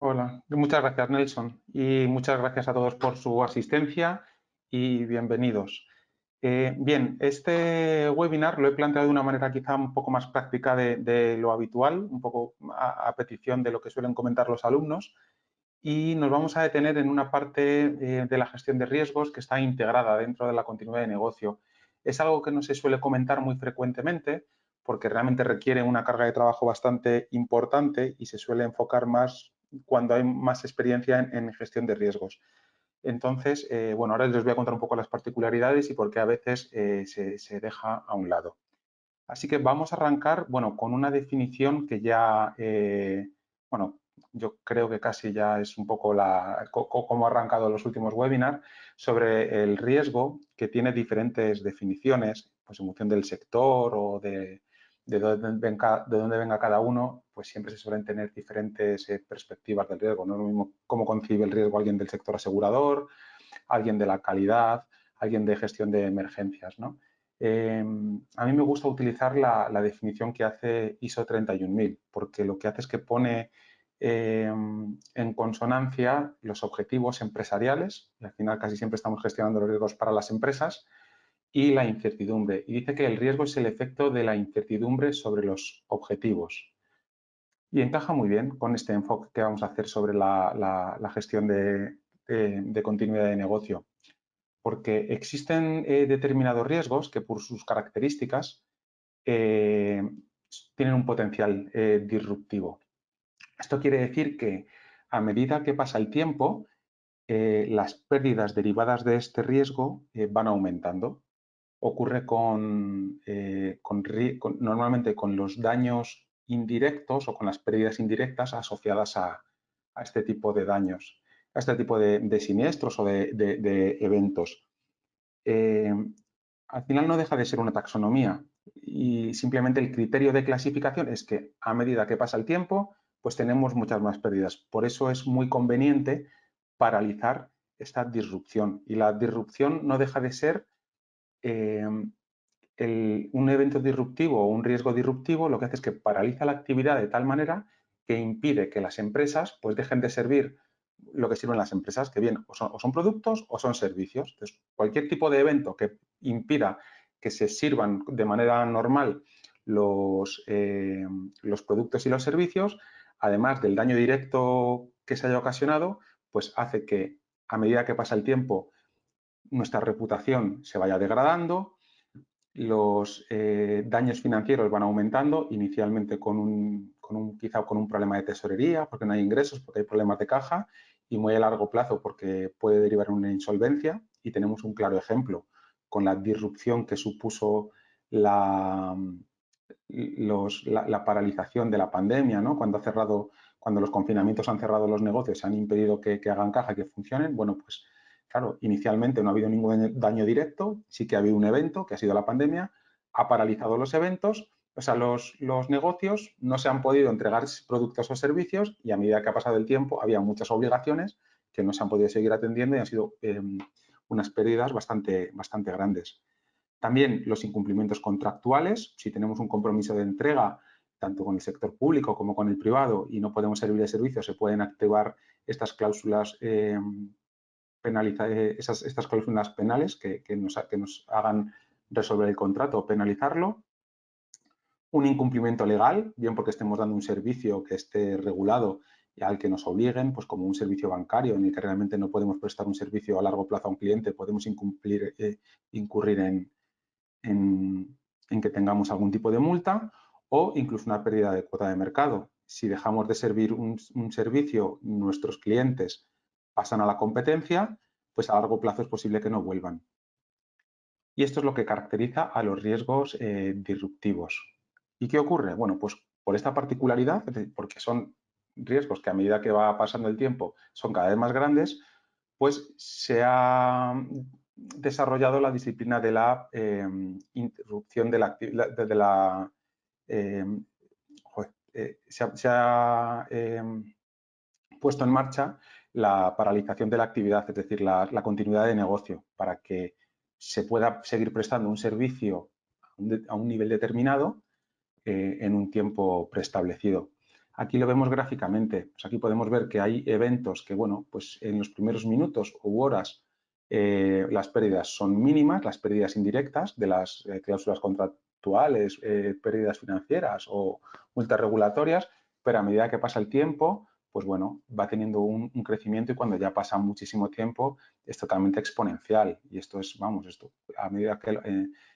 Hola, muchas gracias Nelson y muchas gracias a todos por su asistencia y bienvenidos. Bien, este webinar lo he planteado de una manera quizá un poco más práctica de lo habitual, un poco a petición de lo que suelen comentar los alumnos, y nos vamos a detener en una parte de la gestión de riesgos que está integrada dentro de la continuidad de negocio. Es algo que no se suele comentar muy frecuentemente porque realmente requiere una carga de trabajo bastante importante y se suele enfocar más cuando hay más experiencia en gestión de riesgos. Entonces, bueno, ahora les voy a contar un poco las particularidades y por qué a veces se deja a un lado. Así que vamos a arrancar, bueno, con una definición que ya, bueno, yo creo que casi ya es un poco cómo ha arrancado los últimos webinars sobre el riesgo, que tiene diferentes definiciones, pues en función del sector o de dónde venga cada uno, pues siempre se suelen tener diferentes perspectivas del riesgo. No es lo mismo cómo concibe el riesgo alguien del sector asegurador, alguien de la calidad, alguien de gestión de emergencias, ¿no? A mí me gusta utilizar la definición que hace ISO 31000, porque lo que hace es que pone en consonancia los objetivos empresariales, y al final casi siempre estamos gestionando los riesgos para las empresas, y la incertidumbre. Y dice que el riesgo es el efecto de la incertidumbre sobre los objetivos. Y encaja muy bien con este enfoque que vamos a hacer sobre la gestión de continuidad de negocio, porque existen determinados riesgos que por sus características eh, tienen un potencial disruptivo. Esto quiere decir que a medida que pasa el tiempo, las pérdidas derivadas de este riesgo van aumentando. Ocurre normalmente con los daños indirectos o con las pérdidas indirectas asociadas a este tipo de daños, a este tipo de siniestros o de eventos. Eh, Al final no deja de ser una taxonomía y simplemente el criterio de clasificación es que a medida que pasa el tiempo, pues tenemos muchas más pérdidas. Por eso es muy conveniente paralizar esta disrupción. Y la disrupción no deja de ser eh, un evento disruptivo o un riesgo disruptivo, lo que hace es que paraliza la actividad de tal manera que impide que las empresas pues dejen de servir lo que sirven las empresas, que bien o son productos o son servicios. Entonces, cualquier tipo de evento que impida que se sirvan de manera normal los productos y los servicios, además del daño directo que se haya ocasionado, pues hace que a medida que pasa el tiempo nuestra reputación se vaya degradando, los daños financieros van aumentando, inicialmente quizá con un problema de tesorería, porque no hay ingresos, porque hay problemas de caja, y muy a largo plazo porque puede derivar en una insolvencia. Y tenemos un claro ejemplo con la disrupción que supuso la, la paralización de la pandemia, ¿no? Cuando los confinamientos han cerrado los negocios, han impedido que hagan caja, que funcionen. Bueno, pues claro, inicialmente no ha habido ningún daño directo, sí que ha habido un evento, que ha sido la pandemia, ha paralizado los eventos, o sea, los negocios no se han podido entregar productos o servicios y a medida que ha pasado el tiempo había muchas obligaciones que no se han podido seguir atendiendo y han sido unas pérdidas bastante grandes. También los incumplimientos contractuales, si tenemos un compromiso de entrega tanto con el sector público como con el privado y no podemos servir el servicio, se pueden activar estas cláusulas estas cláusulas penales que nos hagan resolver el contrato o penalizarlo. Un incumplimiento legal, bien porque estemos dando un servicio que esté regulado y al que nos obliguen, pues como un servicio bancario en el que realmente no podemos prestar un servicio a largo plazo a un cliente, podemos incurrir en que tengamos algún tipo de multa o incluso una pérdida de cuota de mercado. Si dejamos de servir un servicio, nuestros clientes pasan a la competencia, pues a largo plazo es posible que no vuelvan. Y esto es lo que caracteriza a los riesgos disruptivos. ¿Y qué ocurre? Bueno, pues por esta particularidad, porque son riesgos que a medida que va pasando el tiempo son cada vez más grandes, pues se ha desarrollado la disciplina de la interrupción de la actividad, se ha puesto en marcha la paralización de la actividad, es decir, la continuidad de negocio, para que se pueda seguir prestando un servicio a un nivel determinado en un tiempo preestablecido. Aquí lo vemos gráficamente. Pues aquí podemos ver que hay eventos que, bueno, pues en los primeros minutos u horas las pérdidas son mínimas, las pérdidas indirectas de las cláusulas contractuales, pérdidas financieras o multas regulatorias, pero a medida que pasa el tiempo, pues bueno, va teniendo un crecimiento y cuando ya pasa muchísimo tiempo es totalmente exponencial. Y esto es, vamos, esto a medida que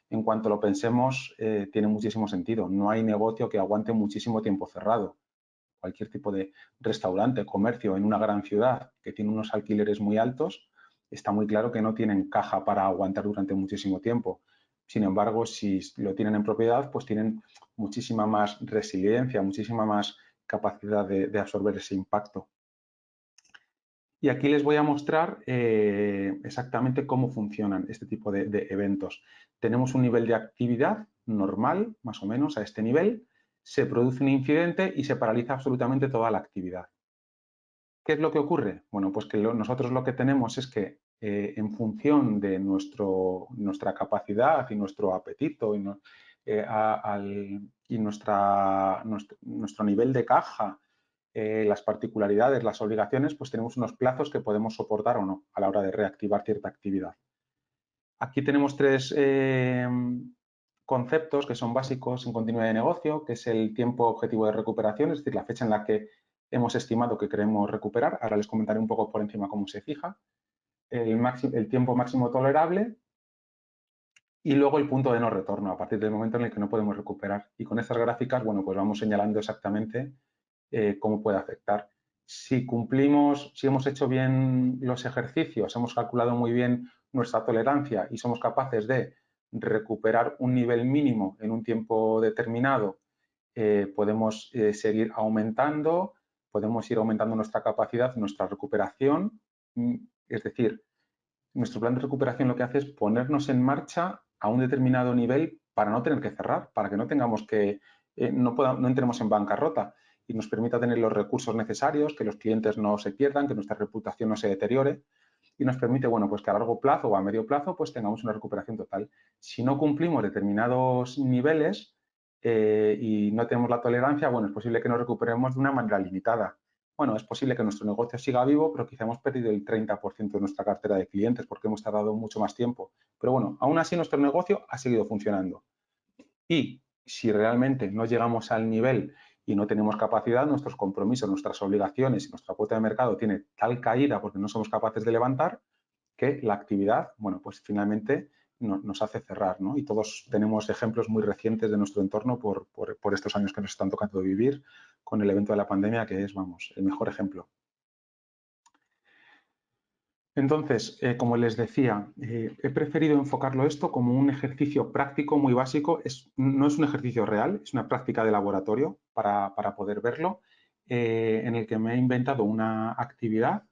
en cuanto lo pensemos tiene muchísimo sentido. No hay negocio que aguante muchísimo tiempo cerrado. Cualquier tipo de restaurante, comercio en una gran ciudad que tiene unos alquileres muy altos, está muy claro que no tienen caja para aguantar durante muchísimo tiempo. Sin embargo, si lo tienen en propiedad, pues tienen muchísima más resiliencia, muchísima más capacidad de absorber ese impacto. Y aquí les voy a mostrar exactamente cómo funcionan este tipo de eventos. Tenemos un nivel de actividad normal, más o menos a este nivel, se produce un incidente y se paraliza absolutamente toda la actividad. ¿Qué es lo que ocurre? Bueno, pues que nosotros lo que tenemos es que en función de nuestra capacidad y nuestro apetito y nuestro nivel de caja, las particularidades, las obligaciones, pues tenemos unos plazos que podemos soportar o no a la hora de reactivar cierta actividad. Aquí tenemos tres conceptos que son básicos en continuidad de negocio, que es el tiempo objetivo de recuperación, es decir, la fecha en la que hemos estimado que queremos recuperar. Ahora les comentaré un poco por encima cómo se fija. El tiempo máximo tolerable y luego el punto de no retorno, a partir del momento en el que no podemos recuperar. Y con estas gráficas, bueno, pues vamos señalando exactamente cómo puede afectar. Si cumplimos, si hemos hecho bien los ejercicios, hemos calculado muy bien nuestra tolerancia y somos capaces de recuperar un nivel mínimo en un tiempo determinado, podemos seguir aumentando, podemos ir aumentando nuestra capacidad, nuestra recuperación. Es decir, nuestro plan de recuperación lo que hace es ponernos en marcha a un determinado nivel para no tener que cerrar, para que no tengamos que, no entremos en bancarrota y nos permita tener los recursos necesarios, que los clientes no se pierdan, que nuestra reputación no se deteriore y nos permite, bueno, pues que a largo plazo o a medio plazo pues tengamos una recuperación total. Si no cumplimos determinados niveles y no tenemos la tolerancia, bueno, es posible que nos recuperemos de una manera limitada. Bueno, es posible que nuestro negocio siga vivo, pero quizá hemos perdido el 30% de nuestra cartera de clientes porque hemos tardado mucho más tiempo. Pero bueno, aún así nuestro negocio ha seguido funcionando. Y si realmente no llegamos al nivel y no tenemos capacidad, nuestros compromisos, nuestras obligaciones y nuestra cuota de mercado tiene tal caída porque no somos capaces de levantar que la actividad, bueno, pues finalmente nos hace cerrar, ¿no? Y todos tenemos ejemplos muy recientes de nuestro entorno por estos años que nos están tocando vivir con el evento de la pandemia, que es, vamos, el mejor ejemplo. Entonces, como les decía, he preferido enfocarlo esto como un ejercicio práctico muy básico. No es un ejercicio real, es una práctica de laboratorio para poder verlo, en el que me he inventado una actividad,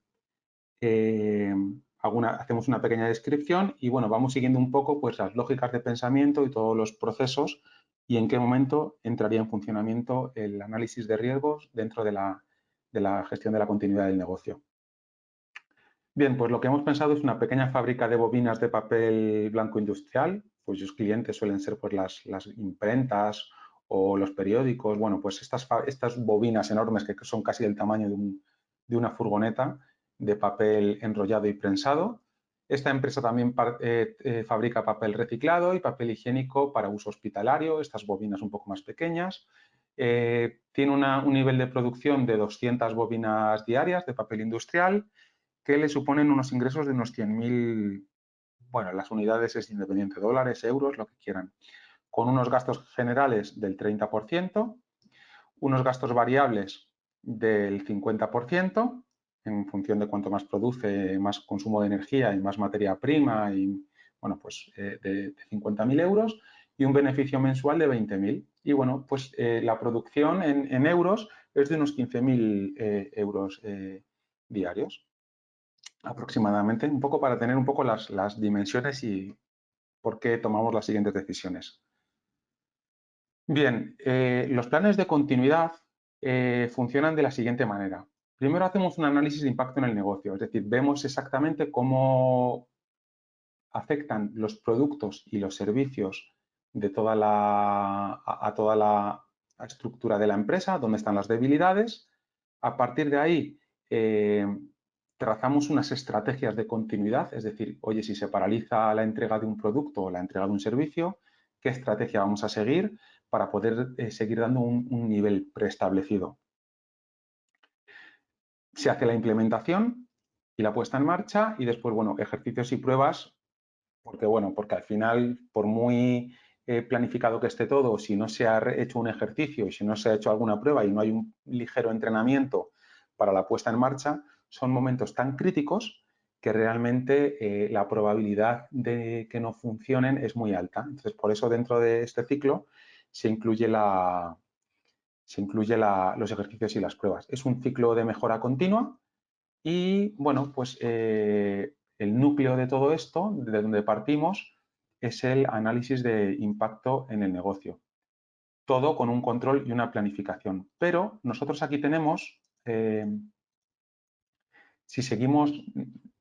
hacemos una pequeña descripción y bueno, vamos siguiendo un poco pues, las lógicas de pensamiento y todos los procesos y en qué momento entraría en funcionamiento el análisis de riesgos dentro de la gestión de la continuidad del negocio. Bien, pues lo que hemos pensado es una pequeña fábrica de bobinas de papel blanco industrial, cuyos clientes suelen ser pues, las imprentas o los periódicos. Bueno, pues estas bobinas enormes que son casi del tamaño de una furgoneta de papel enrollado y prensado. Esta empresa también fabrica papel reciclado y papel higiénico para uso hospitalario, estas bobinas un poco más pequeñas. Tiene un nivel de producción de 200 bobinas diarias de papel industrial que le suponen unos ingresos de unos 100.000, bueno, las unidades es independiente, dólares, euros, lo que quieran, con unos gastos generales del 30%, unos gastos variables del 50%, en función de cuánto más produce, más consumo de energía y más materia prima, y bueno, pues de 50.000 euros, y un beneficio mensual de 20.000. Y bueno, pues la producción en euros es de unos 15.000 euros diarios aproximadamente, un poco para tener un poco las dimensiones y por qué tomamos las siguientes decisiones. Bien, los planes de continuidad funcionan de la siguiente manera. Primero hacemos un análisis de impacto en el negocio, es decir, vemos exactamente cómo afectan los productos y los servicios de a toda la estructura de la empresa, dónde están las debilidades. A partir de ahí, trazamos unas estrategias de continuidad, es decir, oye, si se paraliza la entrega de un producto o la entrega de un servicio, ¿qué estrategia vamos a seguir para poder seguir dando un nivel preestablecido? Se hace la implementación y la puesta en marcha y después, bueno, ejercicios y pruebas, porque al final, por muy planificado que esté todo, si no se ha hecho un ejercicio y si no se ha hecho alguna prueba y no hay un ligero entrenamiento para la puesta en marcha, son momentos tan críticos que realmente la probabilidad de que no funcionen es muy alta. Entonces, por eso dentro de este ciclo se incluye los ejercicios y las pruebas. Es un ciclo de mejora continua y, bueno, pues el núcleo de todo esto, de donde partimos, es el análisis de impacto en el negocio. Todo con un control y una planificación. Pero nosotros aquí tenemos, si seguimos,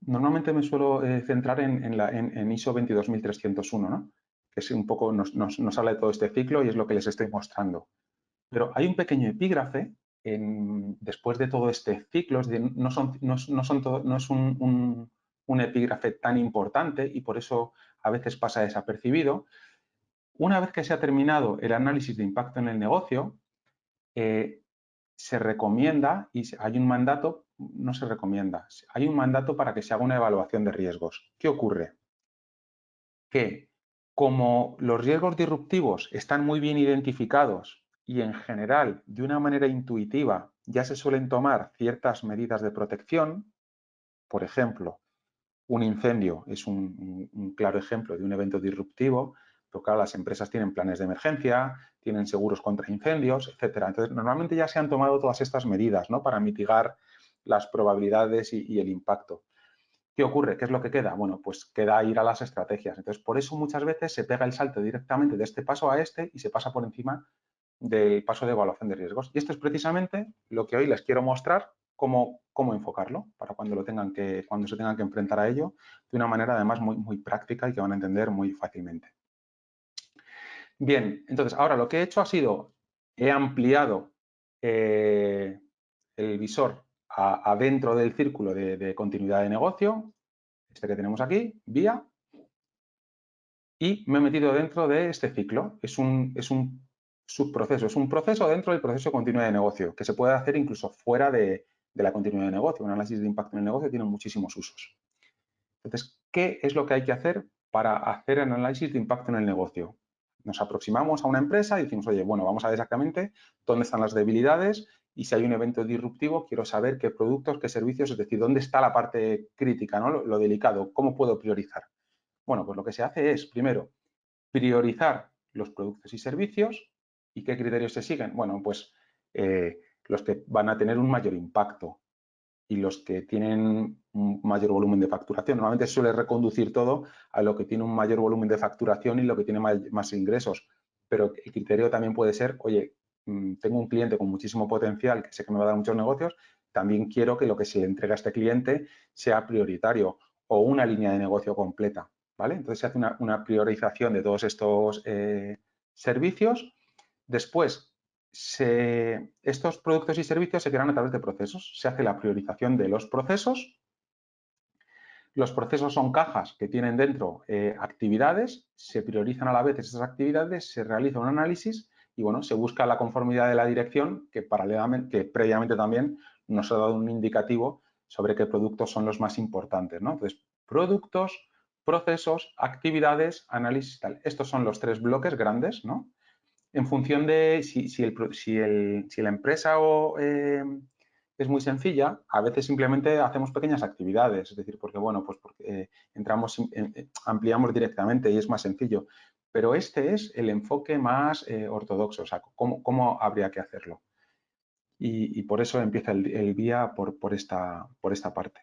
normalmente me suelo centrar en ISO 22301, ¿no? Que es un poco, nos habla de todo este ciclo y es lo que les estoy mostrando. Pero hay un pequeño epígrafe después de todo este ciclo, es decir, no es un epígrafe tan importante y por eso a veces pasa desapercibido. Una vez que se ha terminado el análisis de impacto en el negocio, se recomienda y hay un mandato, no se recomienda, hay un mandato para que se haga una evaluación de riesgos. ¿Qué ocurre? Que como los riesgos disruptivos están muy bien identificados y en general de una manera intuitiva ya se suelen tomar ciertas medidas de protección, por ejemplo, un incendio es un claro ejemplo de un evento disruptivo, pero claro, las empresas tienen planes de emergencia, tienen seguros contra incendios, etcétera. Entonces, normalmente ya se han tomado todas estas medidas, ¿no? Para mitigar las probabilidades y el impacto. ¿Qué ocurre? ¿Qué es lo que queda? Bueno, pues queda ir a las estrategias. Entonces, por eso muchas veces se pega el salto directamente de este paso a este y se pasa por encima del paso de evaluación de riesgos. Y esto es precisamente lo que hoy les quiero mostrar cómo enfocarlo para cuando se tengan que enfrentar a ello de una manera además muy práctica y que van a entender muy fácilmente. Bien, entonces ahora lo que he hecho ha sido, he ampliado el visor adentro del círculo de continuidad de negocio, este que tenemos aquí, vía, y me he metido dentro de este ciclo. Es un subproceso, es un proceso dentro del proceso de continuidad de negocio, que se puede hacer incluso fuera de la continuidad de negocio. Un análisis de impacto en el negocio tiene muchísimos usos. Entonces, ¿qué es lo que hay que hacer para hacer el análisis de impacto en el negocio? Nos aproximamos a una empresa y decimos, oye, bueno, vamos a ver exactamente dónde están las debilidades y si hay un evento disruptivo, quiero saber qué productos, qué servicios, es decir, dónde está la parte crítica, ¿no? Lo delicado, cómo puedo priorizar. Bueno, pues lo que se hace es, primero, priorizar los productos y servicios. ¿Y qué criterios se siguen? Bueno, pues los que van a tener un mayor impacto y los que tienen un mayor volumen de facturación. Normalmente se suele reconducir todo a lo que tiene un mayor volumen de facturación y lo que tiene más ingresos. Pero el criterio también puede ser, oye, tengo un cliente con muchísimo potencial que sé que me va a dar muchos negocios, también quiero que lo que se le entrega a este cliente sea prioritario o una línea de negocio completa. ¿Vale? Entonces se hace una priorización de todos estos servicios. Después, estos productos y servicios se crean a través de procesos. Se hace la priorización de los procesos. Los procesos son cajas que tienen dentro actividades, se priorizan a la vez esas actividades, se realiza un análisis y bueno, se busca la conformidad de la dirección que previamente también nos ha dado un indicativo sobre qué productos son los más importantes, ¿no? Entonces, productos, procesos, actividades, análisis, tal. Estos son los tres bloques grandes, ¿no? En función de si la empresa es muy sencilla, a veces simplemente hacemos pequeñas actividades, es decir, porque bueno, pues porque ampliamos directamente y es más sencillo. Pero este es el enfoque más ortodoxo, o sea, cómo habría que hacerlo. Y por eso empieza el vía por esta parte.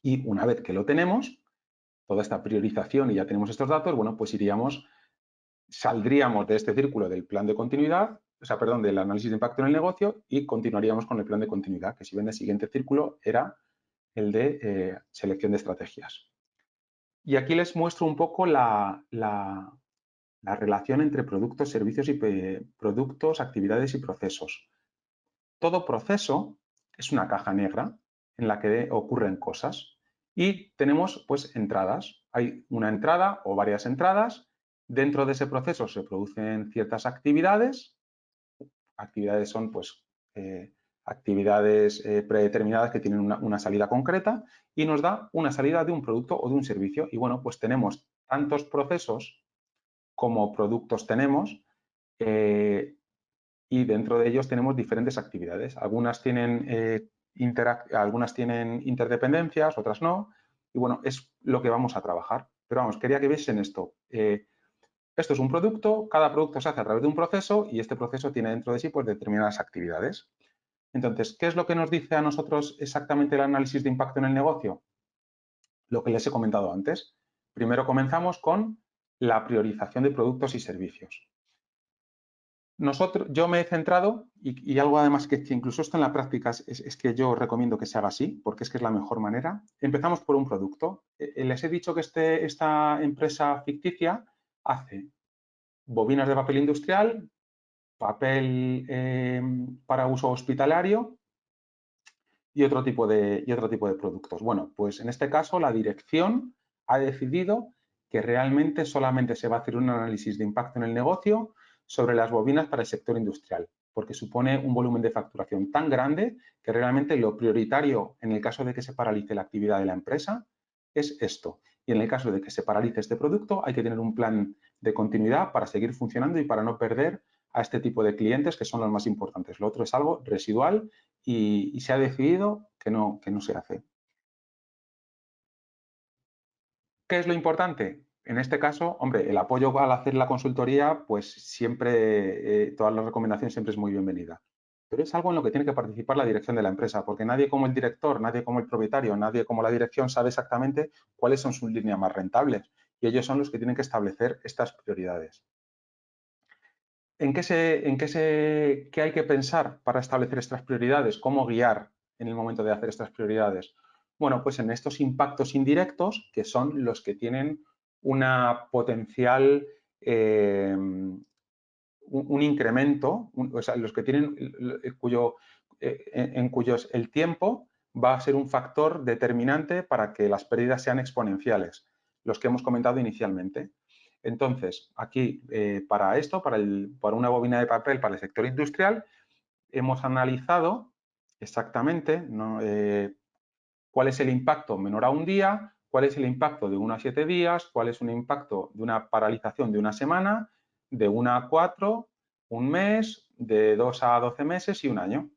Y una vez que lo tenemos, toda esta priorización y ya tenemos estos datos, bueno, pues saldríamos de este círculo del plan de continuidad, o sea, perdón, del análisis de impacto en el negocio y continuaríamos con el plan de continuidad, que si ven el siguiente círculo era el de selección de estrategias. Y aquí les muestro un poco la relación entre productos, servicios y productos, actividades y procesos. Todo proceso es una caja negra en la que ocurren cosas y tenemos pues entradas. Hay una entrada o varias entradas. Dentro de ese proceso se producen ciertas actividades. Actividades son pues actividades predeterminadas que tienen una salida concreta y nos da una salida de un producto o de un servicio. Y bueno, pues tenemos tantos procesos como productos tenemos y dentro de ellos tenemos diferentes actividades. Algunas tienen interdependencias, otras no. Y bueno, es lo que vamos a trabajar. Pero vamos, quería que viesen esto. Esto es un producto, cada producto se hace a través de un proceso y este proceso tiene dentro de sí pues, determinadas actividades. Entonces, ¿qué es lo que nos dice a nosotros exactamente el análisis de impacto en el negocio? Lo que les he comentado antes. Primero comenzamos con la priorización de productos y servicios. Yo me he centrado, y algo además que incluso esto en la práctica es que yo recomiendo que se haga así, porque es que es la mejor manera. Empezamos por un producto. Les he dicho que esta empresa ficticia hace bobinas de papel industrial, papel para uso hospitalario y otro tipo de productos. Bueno, pues en este caso la dirección ha decidido que realmente solamente se va a hacer un análisis de impacto en el negocio sobre las bobinas para el sector industrial, porque supone un volumen de facturación tan grande que realmente lo prioritario en el caso de que se paralice la actividad de la empresa es esto. Y en el caso de que se paralice este producto, hay que tener un plan de continuidad para seguir funcionando y para no perder a este tipo de clientes que son los más importantes. Lo otro es algo residual y se ha decidido que no se hace. ¿Qué es lo importante? En este caso, hombre, el apoyo al hacer la consultoría, pues siempre, todas las recomendaciones siempre es muy bienvenida. Pero es algo en lo que tiene que participar la dirección de la empresa, porque nadie como el director, nadie como el propietario, nadie como la dirección sabe exactamente cuáles son sus líneas más rentables. Y ellos son los que tienen que establecer estas prioridades. ¿Qué hay que pensar para establecer estas prioridades? ¿Cómo guiar en el momento de hacer estas prioridades? Bueno, pues en estos impactos indirectos, que son los que tienen una potencial, un incremento, o sea, los que tienen, en cuyos el tiempo va a ser un factor determinante para que las pérdidas sean exponenciales, los que hemos comentado inicialmente. Entonces, aquí, para esto, para una bobina de papel para el sector industrial, hemos analizado exactamente, ¿no? Cuál es el impacto menor a un día, cuál es el impacto de 1 a 7 días, cuál es un impacto de una paralización de una semana, de 1 a 4, un mes, de 2 a 12 meses y un año.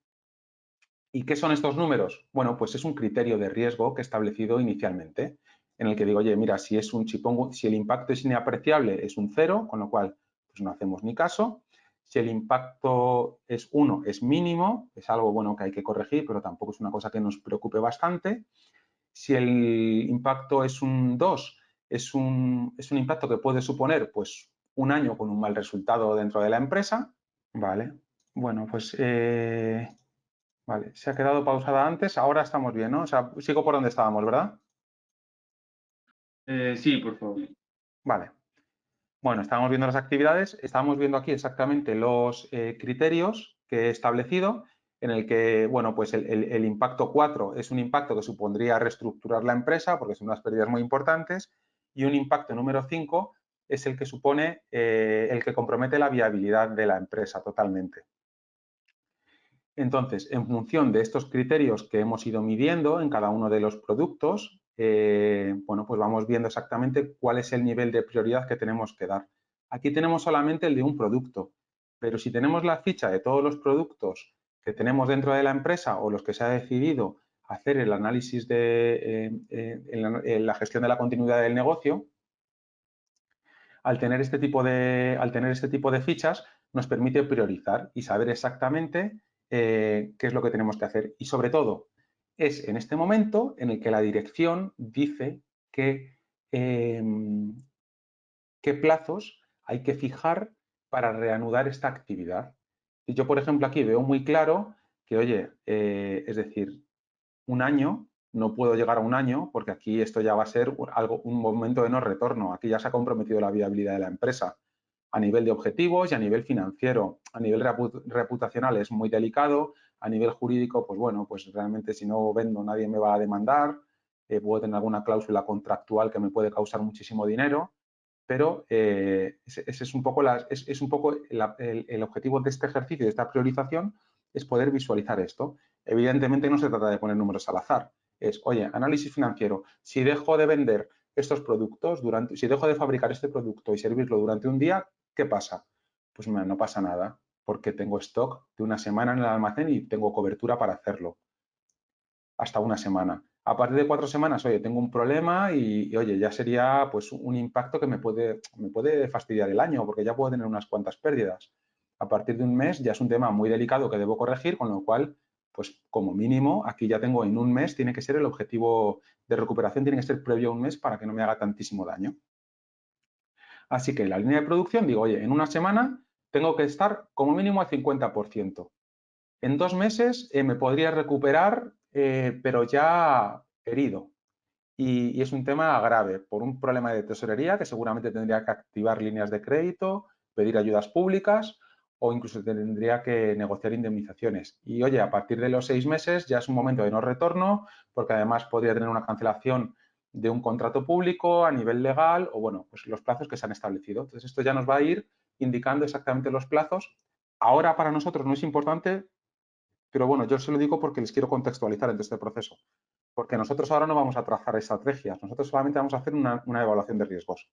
¿Y qué son estos números? Bueno, pues es un criterio de riesgo que he establecido inicialmente, en el que digo, oye, mira, si el impacto es inapreciable, es un 0, con lo cual pues no hacemos ni caso. Si el impacto es 1, es mínimo, es algo bueno que hay que corregir, pero tampoco es una cosa que nos preocupe bastante. Si el impacto es un 2, es un impacto que puede suponer pues, un año con un mal resultado dentro de la empresa. Vale, bueno, pues vale, se ha quedado pausada antes, ahora estamos bien, ¿no? O sea, sigo por donde estábamos, ¿verdad? Sí, por favor. Vale. Bueno, estábamos viendo las actividades, estábamos viendo aquí exactamente los criterios que he establecido, en el que, bueno, pues el impacto 4 es un impacto que supondría reestructurar la empresa, porque son unas pérdidas muy importantes, y un impacto número 5 es el que supone, el que compromete la viabilidad de la empresa totalmente. Entonces, en función de estos criterios que hemos ido midiendo en cada uno de los productos, bueno, pues vamos viendo exactamente cuál es el nivel de prioridad que tenemos que dar. Aquí tenemos solamente el de un producto, pero si tenemos la ficha de todos los productos que tenemos dentro de la empresa o los que se ha decidido hacer el análisis de en la gestión de la continuidad del negocio, al tener este tipo de fichas, nos permite priorizar y saber exactamente qué es lo que tenemos que hacer. Y sobre todo, es en este momento en el que la dirección dice qué plazos hay que fijar para reanudar esta actividad. Y yo, por ejemplo, aquí veo muy claro que, oye, es decir, un año, no puedo llegar a un año porque aquí esto ya va a ser un momento de no retorno. Aquí ya se ha comprometido la viabilidad de la empresa. a nivel de objetivos y a nivel financiero. A nivel reputacional es muy delicado, a nivel jurídico, pues bueno, pues realmente si no vendo nadie me va a demandar, puedo tener alguna cláusula contractual que me puede causar muchísimo dinero, pero ese es un poco, el objetivo de este ejercicio, de esta priorización, es poder visualizar esto. Evidentemente no se trata de poner números al azar, es, oye, análisis financiero, si dejo de vender estos productos, si dejo de fabricar este producto y servirlo durante un día, ¿qué pasa? Pues no pasa nada, porque tengo stock de una semana en el almacén y tengo cobertura para hacerlo. Hasta una semana. A partir de 4 semanas, oye, tengo un problema y, oye, ya sería pues un impacto que me puede fastidiar el año porque ya puedo tener unas cuantas pérdidas. A partir de un mes ya es un tema muy delicado que debo corregir, con lo cual, pues como mínimo, aquí ya tengo en un mes, tiene que ser el objetivo de recuperación, tiene que ser previo a un mes para que no me haga tantísimo daño. Así que en la línea de producción digo, oye, en una semana tengo que estar como mínimo al 50%. En 2 meses me podría recuperar, pero ya herido. Y es un tema grave por un problema de tesorería que seguramente tendría que activar líneas de crédito, pedir ayudas públicas o incluso tendría que negociar indemnizaciones. Y oye, a partir de los 6 meses ya es un momento de no retorno porque además podría tener una cancelación de un contrato público a nivel legal o bueno, pues los plazos que se han establecido. Entonces esto ya nos va a ir indicando exactamente los plazos. Ahora para nosotros no es importante, pero bueno, yo se lo digo porque les quiero contextualizar en este proceso. Porque nosotros ahora no vamos a trazar estrategias, nosotros solamente vamos a hacer una evaluación de riesgos.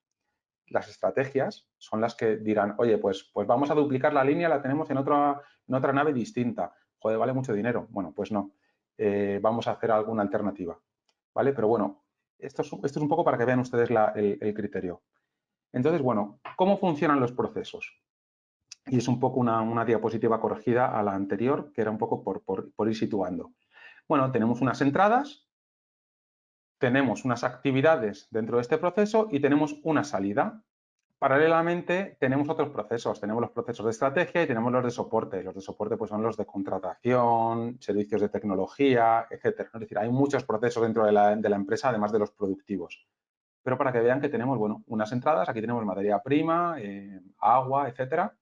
Las estrategias son las que dirán, oye, pues vamos a duplicar la línea, la tenemos en otra nave distinta. Joder, vale mucho dinero. Bueno, pues no. Vamos a hacer alguna alternativa. ¿Vale? Pero bueno, esto es un poco para que vean ustedes el criterio. Entonces, bueno, ¿cómo funcionan los procesos? Y es un poco una diapositiva corregida a la anterior, que era un poco por ir situando. Bueno, tenemos unas entradas, tenemos unas actividades dentro de este proceso y tenemos una salida. Paralelamente tenemos otros procesos, tenemos los procesos de estrategia y tenemos los de soporte. Los de soporte pues son los de contratación, servicios de tecnología, etcétera. Es decir, hay muchos procesos dentro de la empresa además de los productivos. Pero para que vean que tenemos, bueno, unas entradas, aquí tenemos materia prima, agua, etcétera.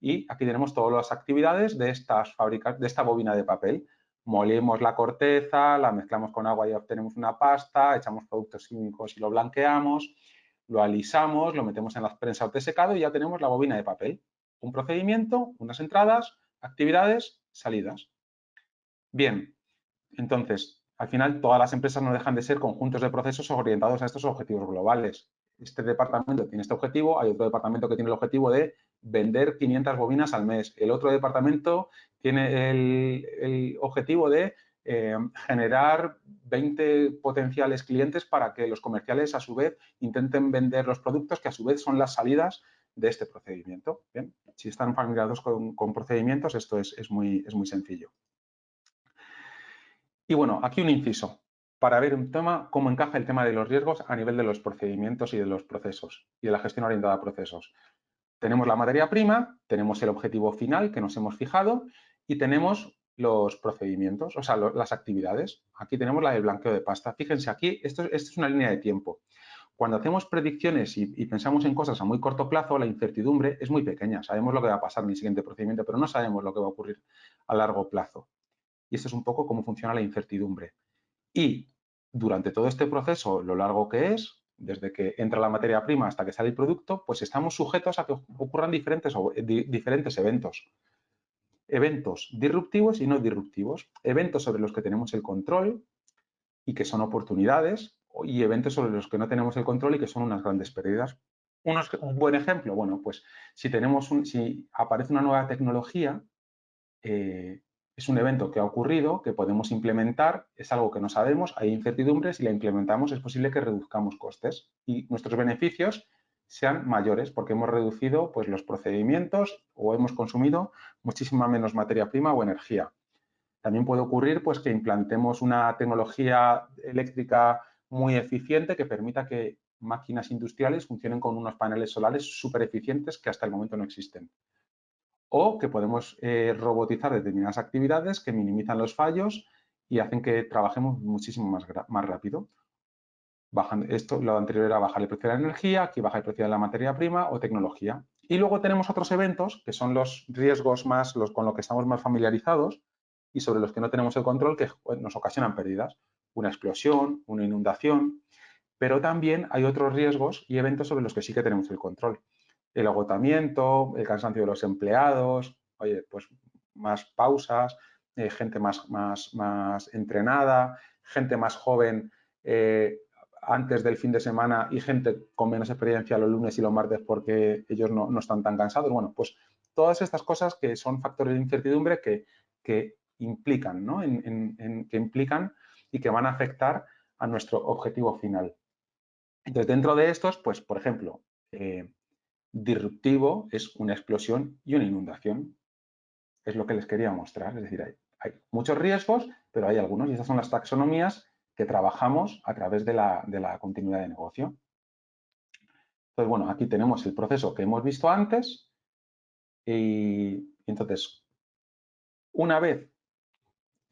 Y aquí tenemos todas las actividades de esta bobina de papel. Molimos la corteza, la mezclamos con agua y obtenemos una pasta, echamos productos químicos y lo blanqueamos, lo alisamos, lo metemos en las prensas de secado y ya tenemos la bobina de papel. Un procedimiento, unas entradas, actividades, salidas. Bien, entonces, al final todas las empresas no dejan de ser conjuntos de procesos orientados a estos objetivos globales. Este departamento tiene este objetivo, hay otro departamento que tiene el objetivo de vender 500 bobinas al mes. El otro departamento tiene el objetivo de generar 20 potenciales clientes para que los comerciales a su vez intenten vender los productos que a su vez son las salidas de este procedimiento. Bien, si están familiarizados con procedimientos, esto es muy sencillo. Y bueno, aquí un inciso para ver un tema, cómo encaja el tema de los riesgos a nivel de los procedimientos y de los procesos y de la gestión orientada a procesos. Tenemos la materia prima, tenemos el objetivo final que nos hemos fijado y tenemos los procedimientos, o sea, las actividades. Aquí tenemos la del blanqueo de pasta. Fíjense, aquí esto es una línea de tiempo. Cuando hacemos predicciones y pensamos en cosas a muy corto plazo, la incertidumbre es muy pequeña. Sabemos lo que va a pasar en el siguiente procedimiento, pero no sabemos lo que va a ocurrir a largo plazo. Y esto es un poco cómo funciona la incertidumbre. Y durante todo este proceso, lo largo que es, desde que entra la materia prima hasta que sale el producto, pues estamos sujetos a que ocurran diferentes eventos. Eventos disruptivos y no disruptivos. Eventos sobre los que tenemos el control y que son oportunidades y eventos sobre los que no tenemos el control y que son unas grandes pérdidas. Un buen ejemplo, bueno, pues si aparece una nueva tecnología, es un evento que ha ocurrido, que podemos implementar, es algo que no sabemos, hay incertidumbres, si la implementamos es posible que reduzcamos costes y nuestros beneficios sean mayores porque hemos reducido pues, los procedimientos o hemos consumido muchísima menos materia prima o energía. También puede ocurrir pues, que implantemos una tecnología eléctrica muy eficiente que permita que máquinas industriales funcionen con unos paneles solares súper eficientes que hasta el momento no existen. O que podemos robotizar determinadas actividades que minimizan los fallos y hacen que trabajemos muchísimo más rápido. Lo anterior era bajar el precio de la energía, aquí baja el precio de la materia prima o tecnología. Y luego tenemos otros eventos que son los riesgos más, los con los que estamos más familiarizados y sobre los que no tenemos el control, que nos ocasionan pérdidas. Una explosión, una inundación, pero también hay otros riesgos y eventos sobre los que sí que tenemos el control. El agotamiento, el cansancio de los empleados, oye, pues más pausas, gente más entrenada, gente más joven antes del fin de semana y gente con menos experiencia los lunes y los martes porque ellos no están tan cansados. Bueno, pues todas estas cosas que son factores de incertidumbre que implican, ¿no? Que implican y que van a afectar a nuestro objetivo final. Entonces, dentro de estos, pues, por ejemplo, disruptivo es una explosión y una inundación. Es lo que les quería mostrar. Es decir, hay muchos riesgos, pero hay algunos, y estas son las taxonomías que trabajamos a través de la continuidad de negocio. Entonces, bueno, aquí tenemos el proceso que hemos visto antes y entonces, una vez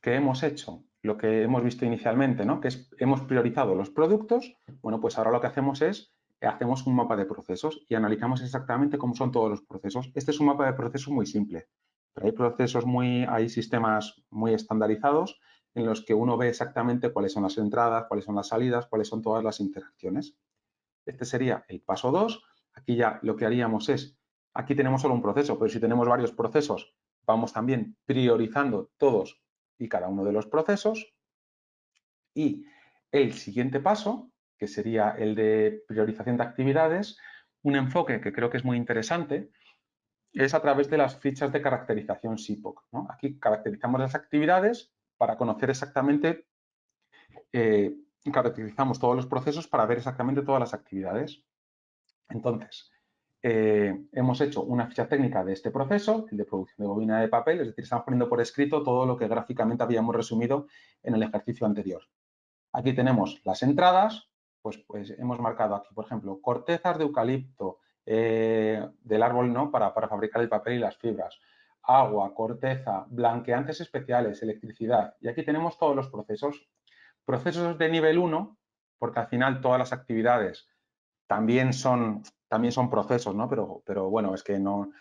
que hemos hecho lo que hemos visto inicialmente, ¿no? Que es, hemos priorizado los productos, bueno, pues ahora lo que hacemos es, hacemos un mapa de procesos y analizamos exactamente cómo son todos los procesos. Este es un mapa de procesos muy simple, pero hay sistemas muy estandarizados en los que uno ve exactamente cuáles son las entradas, cuáles son las salidas, cuáles son todas las interacciones. Este sería el paso 2. Aquí ya lo que haríamos es, aquí tenemos solo un proceso, pero si tenemos varios procesos, vamos también priorizando todos y cada uno de los procesos. Y el siguiente paso, que sería el de priorización de actividades, un enfoque que creo que es muy interesante, es a través de las fichas de caracterización SIPOC, ¿no? Aquí caracterizamos las actividades para conocer exactamente, caracterizamos todos los procesos para ver exactamente todas las actividades. Entonces, hemos hecho una ficha técnica de este proceso, el de producción de bobina de papel, es decir, estamos poniendo por escrito todo lo que gráficamente habíamos resumido en el ejercicio anterior. Aquí tenemos las entradas, pues hemos marcado aquí, por ejemplo, cortezas de eucalipto del árbol, ¿no? Para fabricar el papel y las fibras, agua, corteza, blanqueantes especiales, electricidad. Y aquí tenemos todos los procesos. Procesos de nivel 1, porque al final todas las actividades también son procesos, ¿no? Pero bueno, es que no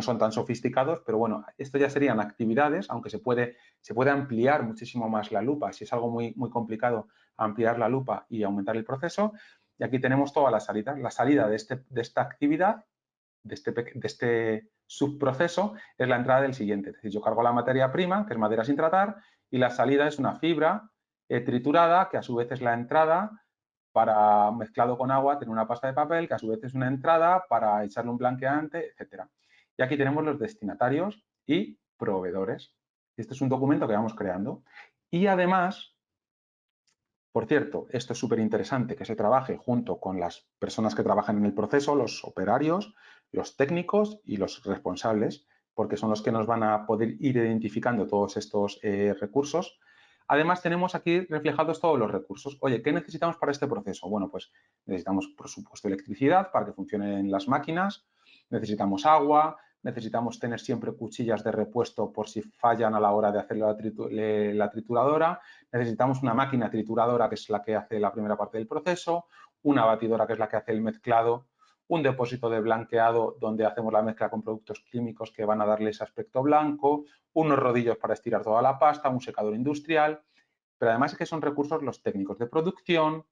son tan sofisticados, pero bueno, esto ya serían actividades, aunque se puede ampliar muchísimo más la lupa, si es algo muy, muy complicado, ampliar la lupa y aumentar el proceso. Y aquí tenemos todas las salidas. La salida de esta actividad, de este subproceso, es la entrada del siguiente. Es decir, yo cargo la materia prima, que es madera sin tratar, y la salida es una fibra triturada, que a su vez es la entrada para, mezclado con agua, tener una pasta de papel, que a su vez es una entrada para echarle un blanqueante, etcétera. Y aquí tenemos los destinatarios y proveedores. Este es un documento que vamos creando. Y además, por cierto, esto es súper interesante que se trabaje junto con las personas que trabajan en el proceso, los operarios, los técnicos y los responsables, porque son los que nos van a poder ir identificando todos estos recursos. Además, tenemos aquí reflejados todos los recursos. Oye, ¿qué necesitamos para este proceso? Bueno, pues necesitamos, por supuesto, electricidad para que funcionen las máquinas, necesitamos agua, necesitamos tener siempre cuchillas de repuesto por si fallan a la hora de hacer la trituradora, necesitamos una máquina trituradora que es la que hace la primera parte del proceso, una batidora que es la que hace el mezclado, un depósito de blanqueado donde hacemos la mezcla con productos químicos que van a darle ese aspecto blanco, unos rodillos para estirar toda la pasta, un secador industrial, pero además es que son recursos los técnicos de producción,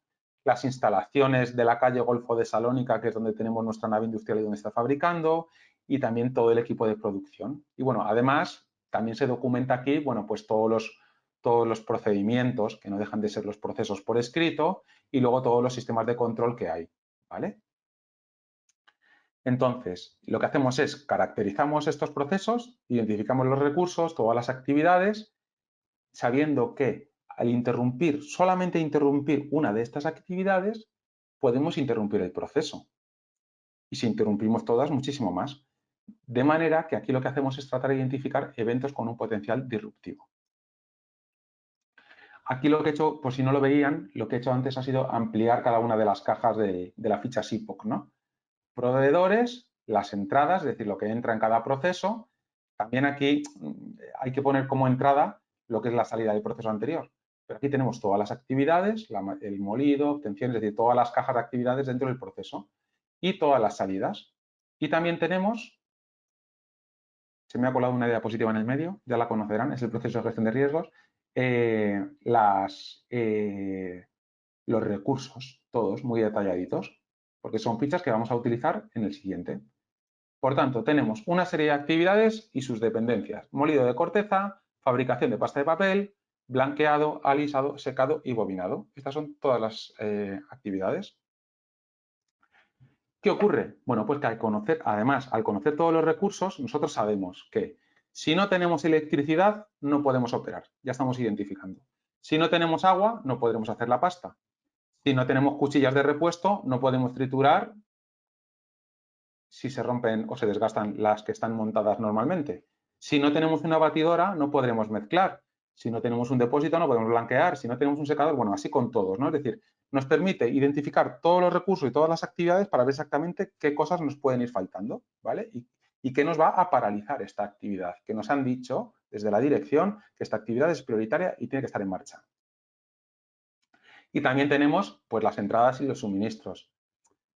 las instalaciones de la calle Golfo de Salónica, que es donde tenemos nuestra nave industrial y donde está fabricando, y también todo el equipo de producción. Y bueno, además también se documenta aquí, bueno, pues todos los procedimientos, que no dejan de ser los procesos por escrito, y luego todos los sistemas de control que hay, ¿vale? Entonces, lo que hacemos es caracterizamos estos procesos, identificamos los recursos, todas las actividades, sabiendo que al interrumpir, solamente interrumpir una de estas actividades, podemos interrumpir el proceso. Y si interrumpimos todas, muchísimo más. De manera que aquí lo que hacemos es tratar de identificar eventos con un potencial disruptivo. Aquí lo que he hecho, por si no lo veían, lo que he hecho antes ha sido ampliar cada una de las cajas de la ficha SIPOC, ¿no? Proveedores, las entradas, es decir, lo que entra en cada proceso. También aquí hay que poner como entrada lo que es la salida del proceso anterior. Pero aquí tenemos todas las actividades, el molido, obtención, es decir, todas las cajas de actividades dentro del proceso y todas las salidas. Y también tenemos, se me ha colado una diapositiva en el medio, ya la conocerán, es el proceso de gestión de riesgos, los recursos, todos muy detalladitos, porque son fichas que vamos a utilizar en el siguiente. Por tanto, tenemos una serie de actividades y sus dependencias. Molido de corteza, fabricación de pasta de papel, blanqueado, alisado, secado y bobinado. Estas son todas las actividades. ¿Qué ocurre? Bueno, pues que además, al conocer todos los recursos, nosotros sabemos que si no tenemos electricidad, no podemos operar. Ya estamos identificando. Si no tenemos agua, no podremos hacer la pasta. Si no tenemos cuchillas de repuesto, no podemos triturar si se rompen o se desgastan las que están montadas normalmente. Si no tenemos una batidora, no podremos mezclar. Si no tenemos un depósito, no podemos blanquear. Si no tenemos un secador, bueno, así con todos, ¿no? Es decir, nos permite identificar todos los recursos y todas las actividades para ver exactamente qué cosas nos pueden ir faltando, ¿vale? Y qué nos va a paralizar esta actividad, que nos han dicho desde la dirección que esta actividad es prioritaria y tiene que estar en marcha. Y también tenemos, pues, las entradas y los suministros.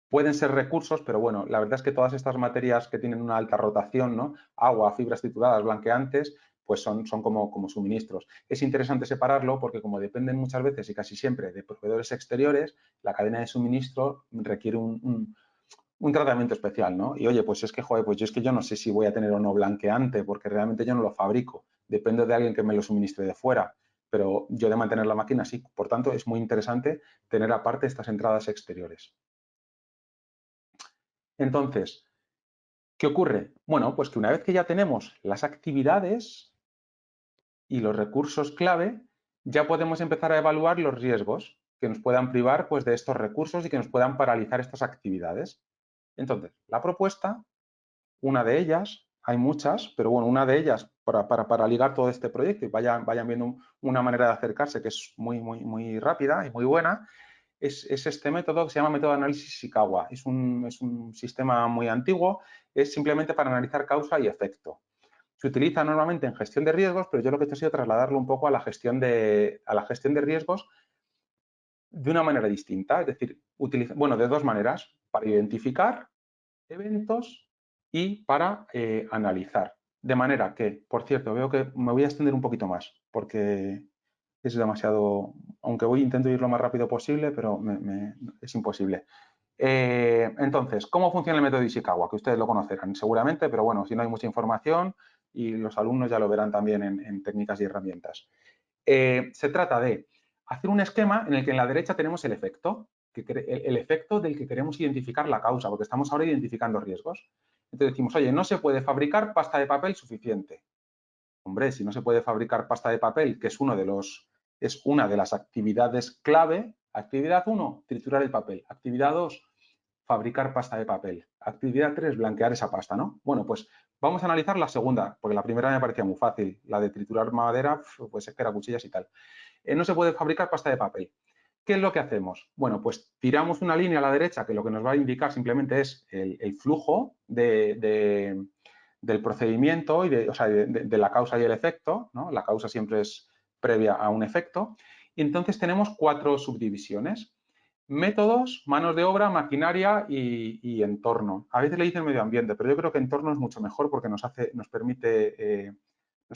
Pueden ser recursos, pero bueno, la verdad es que todas estas materias que tienen una alta rotación, ¿no? Agua, fibras trituradas, blanqueantes, pues son como suministros. Es interesante separarlo porque como dependen muchas veces y casi siempre de proveedores exteriores, la cadena de suministro requiere un tratamiento especial, ¿no? Y oye, pues es que, joder, pues yo no sé si voy a tener o no blanqueante porque realmente yo no lo fabrico. Depende de alguien que me lo suministre de fuera, pero yo de mantener la máquina sí. Por tanto, es muy interesante tener aparte estas entradas exteriores. Entonces, ¿qué ocurre? Bueno, pues que una vez que ya tenemos las actividades y los recursos clave, ya podemos empezar a evaluar los riesgos que nos puedan privar, pues, de estos recursos y que nos puedan paralizar estas actividades. Entonces, la propuesta, una de ellas, hay muchas, pero bueno, una de ellas para ligar todo este proyecto y vayan viendo una manera de acercarse que es muy rápida y muy buena, es este método que se llama método de análisis Ishikawa. Es un sistema muy antiguo, es simplemente para analizar causa y efecto. Se utiliza normalmente en gestión de riesgos, pero yo lo que he hecho ha sido trasladarlo un poco a la gestión de riesgos de una manera distinta, es decir, de dos maneras, para identificar eventos y para analizar. De manera que, por cierto, veo que me voy a extender un poquito más, porque es demasiado, aunque intento ir lo más rápido posible, pero es imposible. Entonces, ¿cómo funciona el método Ishikawa? Que ustedes lo conocerán seguramente, pero bueno, si no hay mucha información y los alumnos ya lo verán también en técnicas y herramientas. Se trata de hacer un esquema en el que en la derecha tenemos el efecto, el efecto del que queremos identificar la causa, porque estamos ahora identificando riesgos. Entonces decimos, oye, no se puede fabricar pasta de papel suficiente. Hombre, si no se puede fabricar pasta de papel, que es una de las actividades clave, actividad 1, triturar el papel. Actividad 2, fabricar pasta de papel. Actividad 3, blanquear esa pasta, ¿no? Bueno, pues vamos a analizar la segunda, porque la primera me parecía muy fácil. La de triturar madera, pues es que era cuchillas y tal. No se puede fabricar pasta de papel. ¿Qué es lo que hacemos? Bueno, pues tiramos una línea a la derecha que lo que nos va a indicar simplemente es el flujo del procedimiento y de la causa y el efecto, ¿no? La causa siempre es previa a un efecto. Y entonces tenemos 4 subdivisiones. Métodos, manos de obra, maquinaria y entorno. A veces le dicen medio ambiente, pero yo creo que entorno es mucho mejor porque nos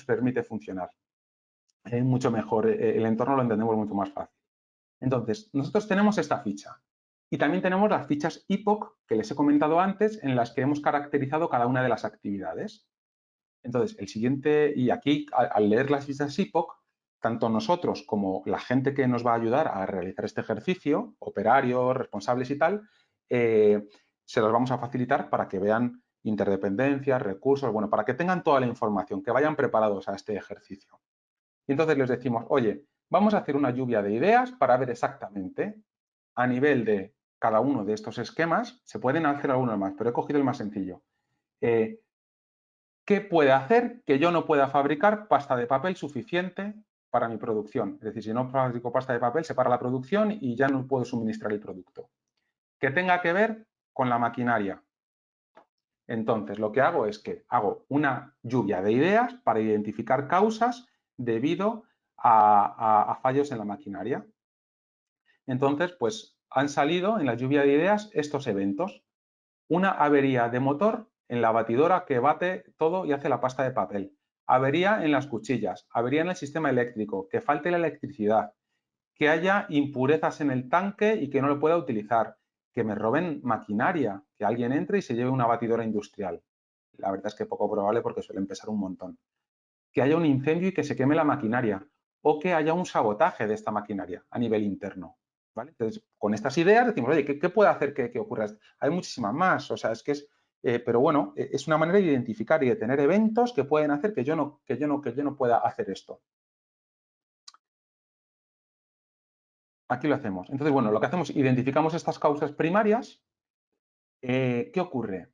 permite funcionar. Mucho mejor, el entorno lo entendemos mucho más fácil. Entonces, nosotros tenemos esta ficha y también tenemos las fichas IPOC que les he comentado antes en las que hemos caracterizado cada una de las actividades. Entonces, el siguiente, y aquí al leer las fichas IPOC, tanto nosotros como la gente que nos va a ayudar a realizar este ejercicio, operarios, responsables y tal, se los vamos a facilitar para que vean interdependencias, recursos, bueno, para que tengan toda la información, que vayan preparados a este ejercicio. Y entonces les decimos, oye, vamos a hacer una lluvia de ideas para ver exactamente a nivel de cada uno de estos esquemas, se pueden hacer algunos más, pero he cogido el más sencillo. ¿Qué puede hacer que yo no pueda fabricar pasta de papel suficiente para mi producción? Es decir, si no fabrico pasta de papel, se para la producción y ya no puedo suministrar el producto. Que tenga que ver con la maquinaria. Entonces, lo que hago es que hago una lluvia de ideas para identificar causas debido a fallos en la maquinaria. Entonces, pues han salido en la lluvia de ideas estos eventos. una avería de motor en la batidora que bate todo y hace la pasta de papel, avería en las cuchillas, avería en el sistema eléctrico, que falte la electricidad, que haya impurezas en el tanque y que no lo pueda utilizar, que me roben maquinaria, que alguien entre y se lleve una batidora industrial. La verdad es que poco probable porque suelen pesar un montón. Que haya un incendio y que se queme la maquinaria o que haya un sabotaje de esta maquinaria a nivel interno. ¿Vale? Entonces, con estas ideas decimos, oye, ¿qué puede hacer que ocurra esto? Hay muchísimas más, o sea, es que es, pero bueno, es una manera de identificar y de tener eventos que pueden hacer que yo no pueda hacer esto. Aquí lo hacemos. Entonces, bueno, lo que hacemos, identificamos estas causas primarias. ¿Qué ocurre?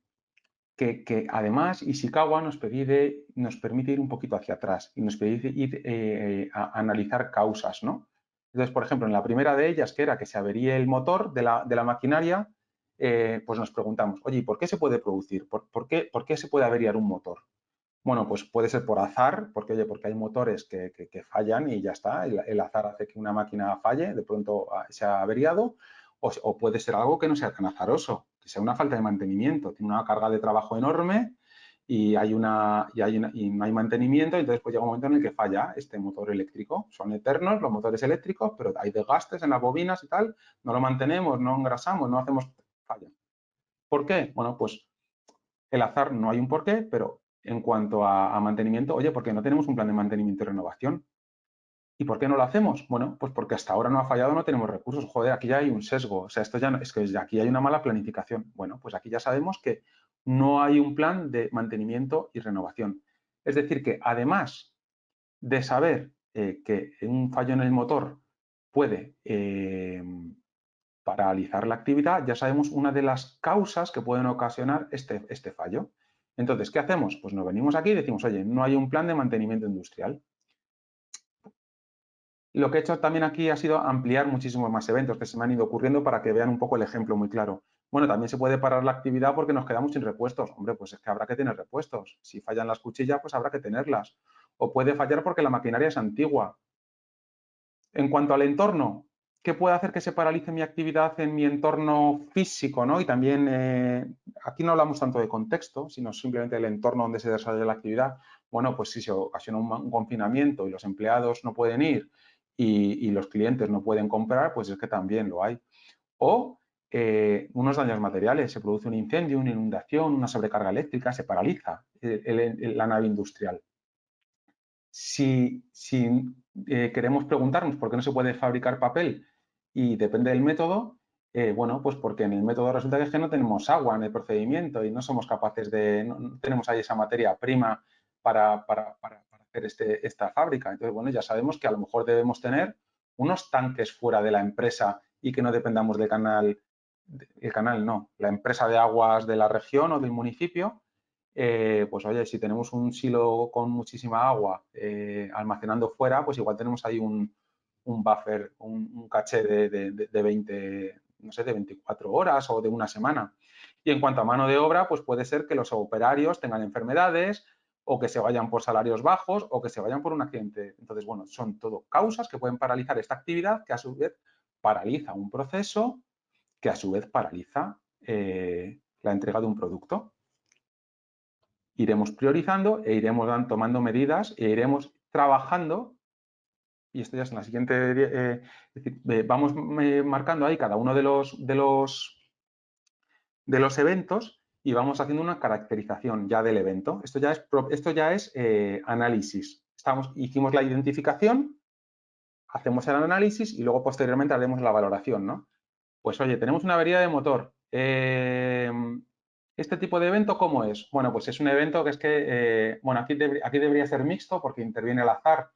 Que además Ishikawa nos permite ir un poquito hacia atrás y nos permite ir a analizar causas, ¿no? Entonces, por ejemplo, en la primera de ellas, que era que se averíe el motor de la maquinaria, pues nos preguntamos, oye, ¿y por qué se puede producir? ¿Por qué se puede averiar un motor? Bueno, pues puede ser por azar, porque, oye, porque hay motores que fallan y ya está, el azar hace que una máquina falle, de pronto se ha averiado, o puede ser algo que no sea tan azaroso, que sea una falta de mantenimiento, tiene una carga de trabajo enorme y, y no hay mantenimiento, y entonces pues llega un momento en el que falla este motor eléctrico. Son eternos los motores eléctricos, pero hay desgastes en las bobinas y tal, no lo mantenemos, no engrasamos, no hacemos, falla. ¿Por qué? Bueno, pues el azar no hay un porqué, pero en cuanto a mantenimiento, oye, ¿por qué no tenemos un plan de mantenimiento y renovación? ¿Y por qué no lo hacemos? Bueno, pues porque hasta ahora no ha fallado, no tenemos recursos. Joder, aquí ya hay un sesgo. O sea, esto ya no, es que aquí hay una mala planificación. Bueno, pues aquí ya sabemos que no hay un plan de mantenimiento y renovación. Es decir, que además de saber que un fallo en el motor puede paralizar la actividad, ya sabemos una de las causas que pueden ocasionar este fallo. Entonces, ¿qué hacemos? Pues nos venimos aquí y decimos, oye, no hay un plan de mantenimiento industrial. Y lo que he hecho también aquí ha sido ampliar muchísimos más eventos que se me han ido ocurriendo para que vean un poco el ejemplo muy claro. Bueno, también se puede parar la actividad porque nos quedamos sin repuestos. Hombre, pues es que habrá que tener repuestos. Si fallan las cuchillas, pues habrá que tenerlas. O puede fallar porque la maquinaria es antigua. En cuanto al entorno, ¿qué puede hacer que se paralice mi actividad en mi entorno físico, ¿no? Y también, aquí no hablamos tanto de contexto, sino simplemente del entorno donde se desarrolla la actividad. Bueno, pues si se ocasiona un confinamiento y los empleados no pueden ir y los clientes no pueden comprar, pues es que también lo hay. O unos daños materiales, se produce un incendio, una inundación, una sobrecarga eléctrica, se paraliza la nave industrial. Si queremos preguntarnos por qué no se puede fabricar papel y depende del método, bueno, pues porque en el método resulta que es que no tenemos agua en el procedimiento y no somos capaces de, no tenemos ahí esa materia prima para hacer esta fábrica. Entonces, bueno, ya sabemos que a lo mejor debemos tener unos tanques fuera de la empresa y que no dependamos del canal, el canal no, la empresa de aguas de la región o del municipio, pues oye, si tenemos un silo con muchísima agua almacenando fuera, pues igual tenemos ahí un buffer, un caché de 20, no sé, de 24 horas o de una semana. Y en cuanto a mano de obra, pues puede ser que los operarios tengan enfermedades o que se vayan por salarios bajos o que se vayan por un accidente. Entonces, bueno, son todo causas que pueden paralizar esta actividad que a su vez paraliza un proceso que a su vez paraliza la entrega de un producto. Iremos priorizando e iremos tomando medidas e iremos trabajando, y esto ya es en la siguiente, es decir, vamos marcando ahí cada uno de los eventos y vamos haciendo una caracterización ya del evento. Esto ya es análisis. Hicimos la identificación, hacemos el análisis y luego posteriormente haremos la valoración, ¿no? Pues oye, tenemos una avería de motor. ¿Este tipo de evento cómo es? Bueno, pues es un evento que es que, bueno, aquí debería ser mixto porque interviene el azar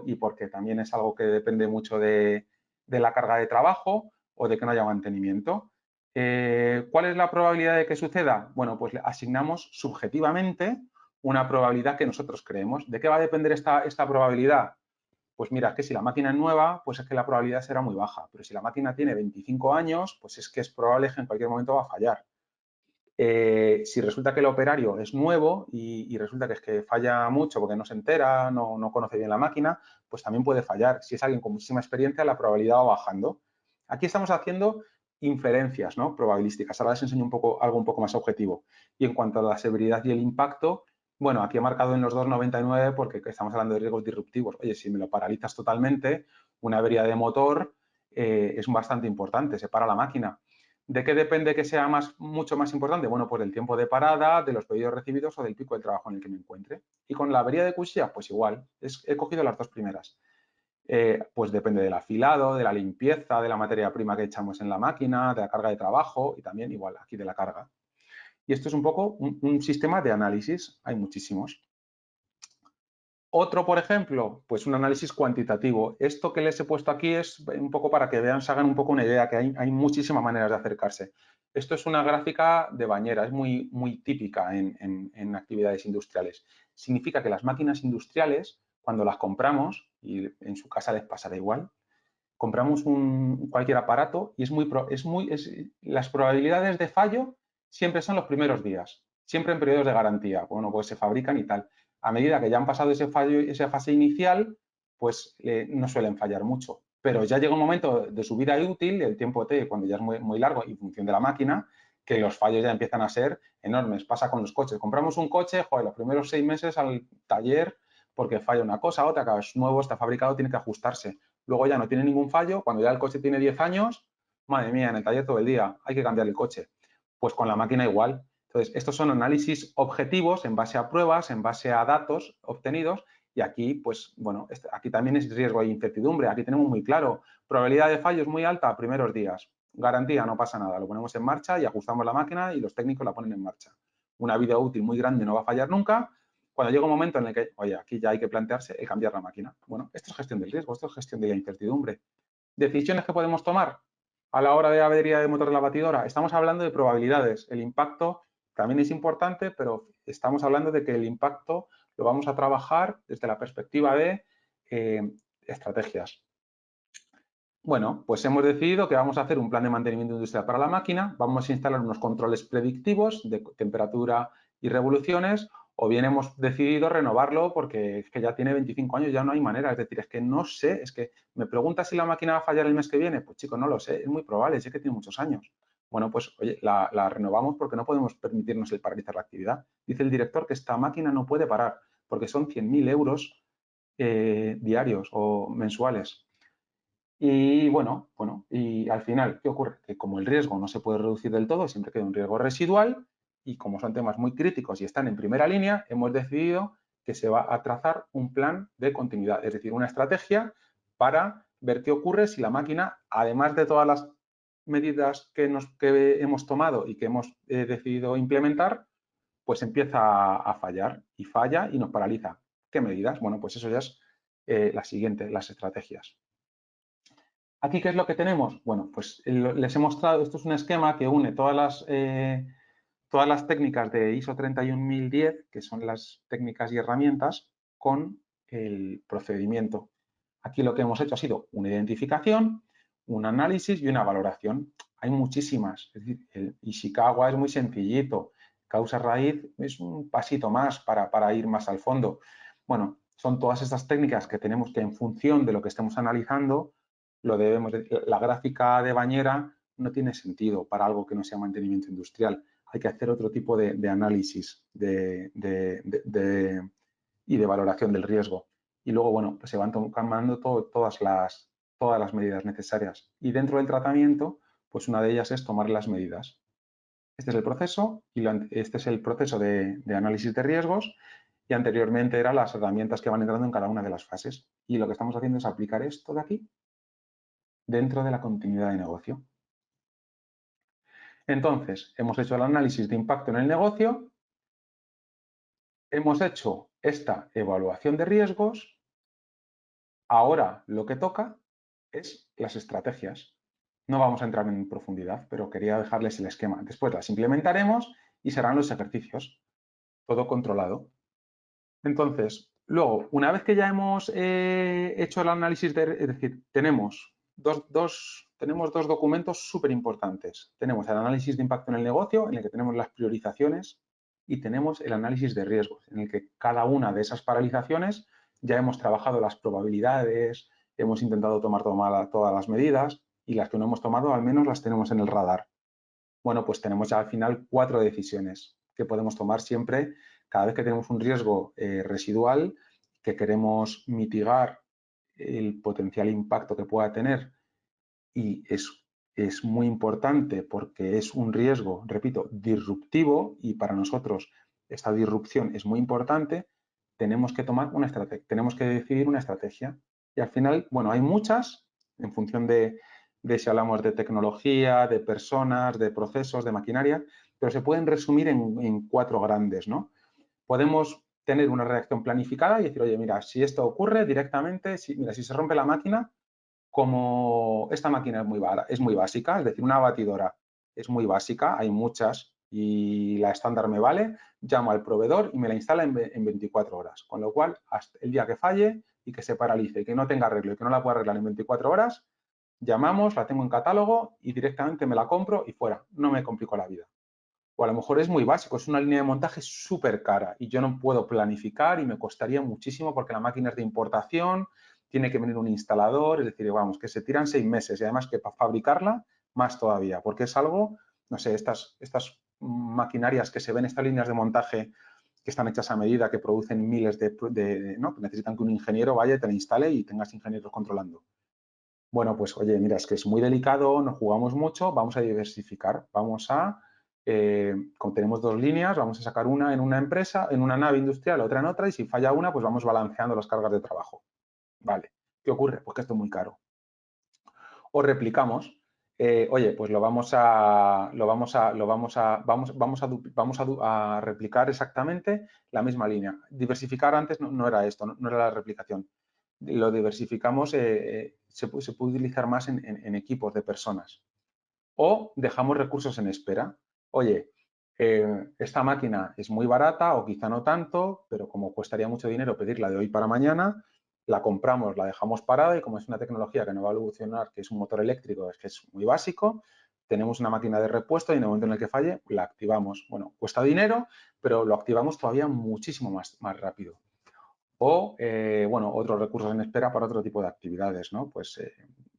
y porque también es algo que depende mucho de la carga de trabajo o de que no haya mantenimiento. ¿Cuál es la probabilidad de que suceda? Bueno, pues le asignamos subjetivamente una probabilidad que nosotros creemos. ¿De qué va a depender esta probabilidad? Pues mira, es que si la máquina es nueva, pues es que la probabilidad será muy baja. Pero si la máquina tiene 25 años, pues es que es probable que en cualquier momento va a fallar. Si resulta que el operario es nuevo y resulta que es que falla mucho porque no se entera, no conoce bien la máquina, pues también puede fallar. Si es alguien con muchísima experiencia, la probabilidad va bajando. Aquí estamos haciendo inferencias, ¿no? Probabilísticas. Ahora les enseño algo un poco más objetivo. Y en cuanto a la severidad y el impacto, bueno, aquí he marcado en los 2,99 porque estamos hablando de riesgos disruptivos. Oye, si me lo paralizas totalmente, una avería de motor es bastante importante, se para la máquina. ¿De qué depende que sea mucho más importante? Bueno, pues del tiempo de parada, de los pedidos recibidos o del pico de trabajo en el que me encuentre. Y con la avería de cuchilla, pues igual, he cogido las dos primeras. Pues depende del afilado, de la limpieza, de la materia prima que echamos en la máquina, de la carga de trabajo y también igual aquí de la carga. Y esto es un poco un sistema de análisis, hay muchísimos. Otro, por ejemplo, pues un análisis cuantitativo. Esto que les he puesto aquí es un poco para que vean, se hagan un poco una idea, que hay muchísimas maneras de acercarse. Esto es una gráfica de bañera, es muy típica en actividades industriales. Significa que las máquinas industriales, cuando las compramos, y en su casa les pasará igual, compramos cualquier aparato y las probabilidades de fallo siempre son los primeros días, siempre en periodos de garantía. Bueno, pues se fabrican y tal. A medida que ya han pasado ese fallo, esa fase inicial, pues no suelen fallar mucho. Pero ya llega un momento de su vida útil, el tiempo T, cuando ya es muy largo y en función de la máquina, que los fallos ya empiezan a ser enormes. Pasa con los coches. Compramos un coche, joder, los primeros 6 meses al taller porque falla una cosa, otra, que es nuevo, está fabricado, tiene que ajustarse. Luego ya no tiene ningún fallo. Cuando ya el coche tiene 10 años, madre mía, en el taller todo el día, hay que cambiar el coche. Pues con la máquina igual. Entonces, estos son análisis objetivos en base a pruebas, en base a datos obtenidos. Y aquí, pues, bueno, aquí también es riesgo e incertidumbre. Aquí tenemos muy claro, probabilidad de fallo es muy alta, primeros días. Garantía, no pasa nada. Lo ponemos en marcha y ajustamos la máquina y los técnicos la ponen en marcha. Una vida útil muy grande no va a fallar nunca. Cuando llega un momento en el que, oye, aquí ya hay que plantearse el cambiar la máquina. Bueno, esto es gestión del riesgo, esto es gestión de la incertidumbre. Decisiones que podemos tomar a la hora de avería de motor de la batidora. Estamos hablando de probabilidades. El impacto también es importante, pero estamos hablando de que el impacto lo vamos a trabajar desde la perspectiva de estrategias. Bueno, pues hemos decidido que vamos a hacer un plan de mantenimiento industrial para la máquina, vamos a instalar unos controles predictivos de temperatura y revoluciones, o bien hemos decidido renovarlo porque es que ya tiene 25 años, ya no hay manera. Es decir, es que no sé, es que me preguntas si la máquina va a fallar el mes que viene. Pues chico, no lo sé, es muy probable, sé que tiene muchos años. Bueno, pues oye, la renovamos porque no podemos permitirnos el paralizar la actividad. Dice el director que esta máquina no puede parar porque son 100.000 euros diarios o mensuales. Y bueno, y al final, ¿qué ocurre? Que como el riesgo no se puede reducir del todo, siempre queda un riesgo residual y como son temas muy críticos y están en primera línea, hemos decidido que se va a trazar un plan de continuidad, es decir, una estrategia para ver qué ocurre si la máquina, además de todas las medidas que hemos tomado y que hemos decidido implementar, pues empieza a fallar y falla y nos paraliza. ¿Qué medidas? Bueno, pues eso ya es la siguiente, las estrategias. Aquí, ¿qué es lo que tenemos? Bueno, pues les he mostrado, esto es un esquema que une todas las técnicas de ISO 31010, que son las técnicas y herramientas, con el procedimiento. Aquí lo que hemos hecho ha sido una identificación, un análisis y una valoración. Hay muchísimas. Es decir, el Ishikawa es muy sencillito. Causa-raíz es un pasito más para ir más al fondo. Bueno, son todas estas técnicas que tenemos que, en función de lo que estemos analizando, la gráfica de bañera no tiene sentido para algo que no sea mantenimiento industrial. Hay que hacer otro tipo de análisis y de valoración del riesgo. Y luego, bueno, pues se van tomando todas las medidas necesarias. Y dentro del tratamiento, pues una de ellas es tomar las medidas. Este es el proceso y este es el proceso de análisis de riesgos y anteriormente eran las herramientas que van entrando en cada una de las fases. Y lo que estamos haciendo es aplicar esto de aquí dentro de la continuidad de negocio. Entonces, hemos hecho el análisis de impacto en el negocio, hemos hecho esta evaluación de riesgos, ahora lo que toca es las estrategias. No vamos a entrar en profundidad, pero quería dejarles el esquema. Después las implementaremos y serán los ejercicios, todo controlado. Entonces, luego, una vez que ya hemos hecho el análisis, es decir, tenemos dos documentos súper importantes. Tenemos el análisis de impacto en el negocio, en el que tenemos las priorizaciones, y tenemos el análisis de riesgos, en el que cada una de esas paralizaciones ya hemos trabajado las probabilidades, hemos intentado tomar todas las medidas y las que no hemos tomado al menos las tenemos en el radar. Bueno, pues tenemos ya al final 4 decisiones que podemos tomar siempre cada vez que tenemos un riesgo residual que queremos mitigar el potencial impacto que pueda tener y es muy importante porque es un riesgo, repito, disruptivo y para nosotros esta disrupción es muy importante, tenemos que tomar una estrategia, tenemos que decidir una estrategia. Y al final, bueno, hay muchas en función de si hablamos de tecnología, de personas, de procesos, de maquinaria, pero se pueden resumir en 4 grandes, ¿no? Podemos tener una reacción planificada y decir, oye, mira, si esto ocurre directamente, mira, si se rompe la máquina, como esta máquina es muy básica, es decir, una batidora es muy básica, hay muchas y la estándar me vale, llamo al proveedor y me la instala en 24 horas. Con lo cual, hasta el día que falle y que se paralice y que no tenga arreglo y que no la pueda arreglar en 24 horas, llamamos, la tengo en catálogo y directamente me la compro y fuera. No me complico la vida. O a lo mejor es muy básico, es una línea de montaje súper cara y yo no puedo planificar y me costaría muchísimo porque la máquina es de importación, tiene que venir un instalador, es decir, vamos, que se tiran 6 meses y además que para fabricarla más todavía, porque es algo, no sé, estas maquinarias que se ven, estas líneas de montaje que están hechas a medida, que producen miles ¿no? Que necesitan que un ingeniero vaya y te la instale y tengas ingenieros controlando. Bueno, pues oye, mira, es que es muy delicado, nos jugamos mucho, vamos a diversificar, vamos a, como tenemos 2 líneas, vamos a sacar una en una empresa, en una nave industrial, otra en otra, y si falla una, pues vamos balanceando las cargas de trabajo. Vale, ¿qué ocurre? Pues que esto es muy caro. O replicamos, oye, pues vamos a replicar exactamente la misma línea. Diversificar antes no era esto, no era la replicación. Lo diversificamos, se puede utilizar más en equipos de personas. O dejamos recursos en espera. Oye, esta máquina es muy barata o quizá no tanto, pero como costaría mucho dinero pedirla de hoy para mañana, la compramos, la dejamos parada y como es una tecnología que no va a evolucionar, que es un motor eléctrico, es que es muy básico, tenemos una máquina de repuesto y en el momento en el que falle, la activamos. Bueno, cuesta dinero, pero lo activamos todavía muchísimo más rápido. O, bueno, otros recursos en espera para otro tipo de actividades, ¿no? Pues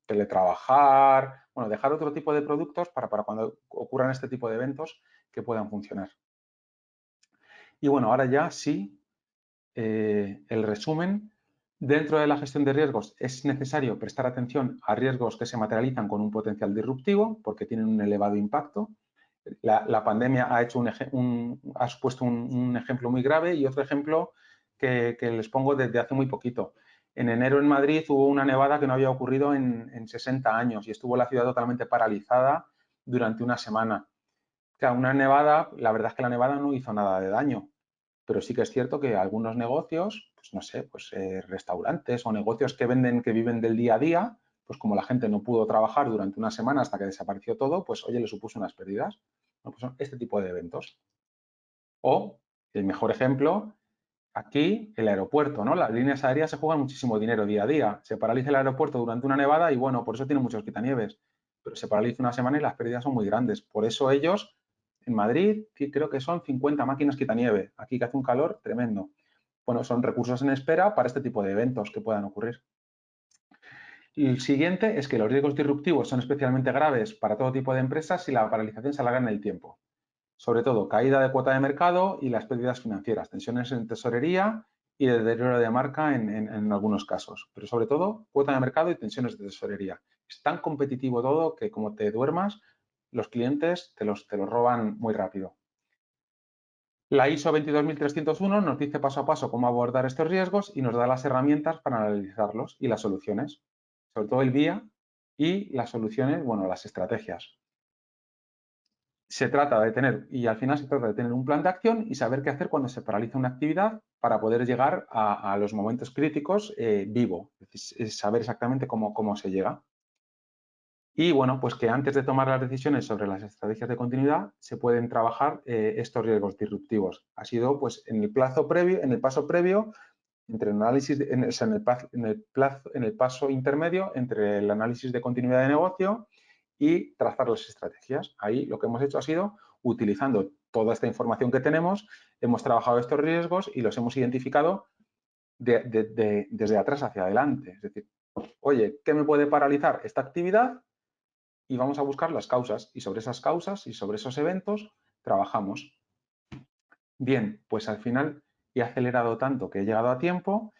teletrabajar, bueno, dejar otro tipo de productos para cuando ocurran este tipo de eventos que puedan funcionar. Y bueno, ahora ya sí, el resumen. Dentro de la gestión de riesgos es necesario prestar atención a riesgos que se materializan con un potencial disruptivo porque tienen un elevado impacto. La pandemia ha supuesto un ejemplo muy grave y otro ejemplo que les pongo desde hace muy poquito. En enero en Madrid hubo una nevada que no había ocurrido en 60 años y estuvo la ciudad totalmente paralizada durante una semana. Claro, una nevada, la verdad es que la nevada no hizo nada de daño, pero sí que es cierto que algunos negocios, pues no sé, pues restaurantes o negocios que viven del día a día, pues como la gente no pudo trabajar durante una semana hasta que desapareció todo, pues oye, le supuso unas pérdidas. Bueno, pues son este tipo de eventos. O, el mejor ejemplo, aquí el aeropuerto, ¿no? Las líneas aéreas se juegan muchísimo dinero día a día. Se paraliza el aeropuerto durante una nevada y bueno, por eso tiene muchos quitanieves. Pero se paraliza una semana y las pérdidas son muy grandes. Por eso ellos, en Madrid, creo que son 50 máquinas quitanieve. Aquí que hace un calor tremendo. Bueno, son recursos en espera para este tipo de eventos que puedan ocurrir. Y el siguiente es que los riesgos disruptivos son especialmente graves para todo tipo de empresas si la paralización se alarga en el tiempo. Sobre todo, caída de cuota de mercado y las pérdidas financieras, tensiones en tesorería y deterioro de marca en algunos casos. Pero sobre todo, cuota de mercado y tensiones de tesorería. Es tan competitivo todo que como te duermas, los clientes te los roban muy rápido. La ISO 22301 nos dice paso a paso cómo abordar estos riesgos y nos da las herramientas para analizarlos y las soluciones. Sobre todo el guía y las soluciones, bueno, las estrategias. Se trata de tener, y al final se trata de tener un plan de acción y saber qué hacer cuando se paraliza una actividad para poder llegar a los momentos críticos vivo, es saber exactamente cómo se llega. Y bueno, pues que antes de tomar las decisiones sobre las estrategias de continuidad se pueden trabajar estos riesgos disruptivos. Ha sido pues en el paso previo entre el análisis, en el paso intermedio entre el análisis de continuidad de negocio y trazar las estrategias. Ahí lo que hemos hecho ha sido, utilizando toda esta información que tenemos, hemos trabajado estos riesgos y los hemos identificado desde atrás hacia adelante. Es decir, oye, ¿qué me puede paralizar esta actividad? y vamos a buscar las causas. Y sobre esas causas y sobre esos eventos trabajamos. Bien, pues al final he acelerado tanto que he llegado a tiempo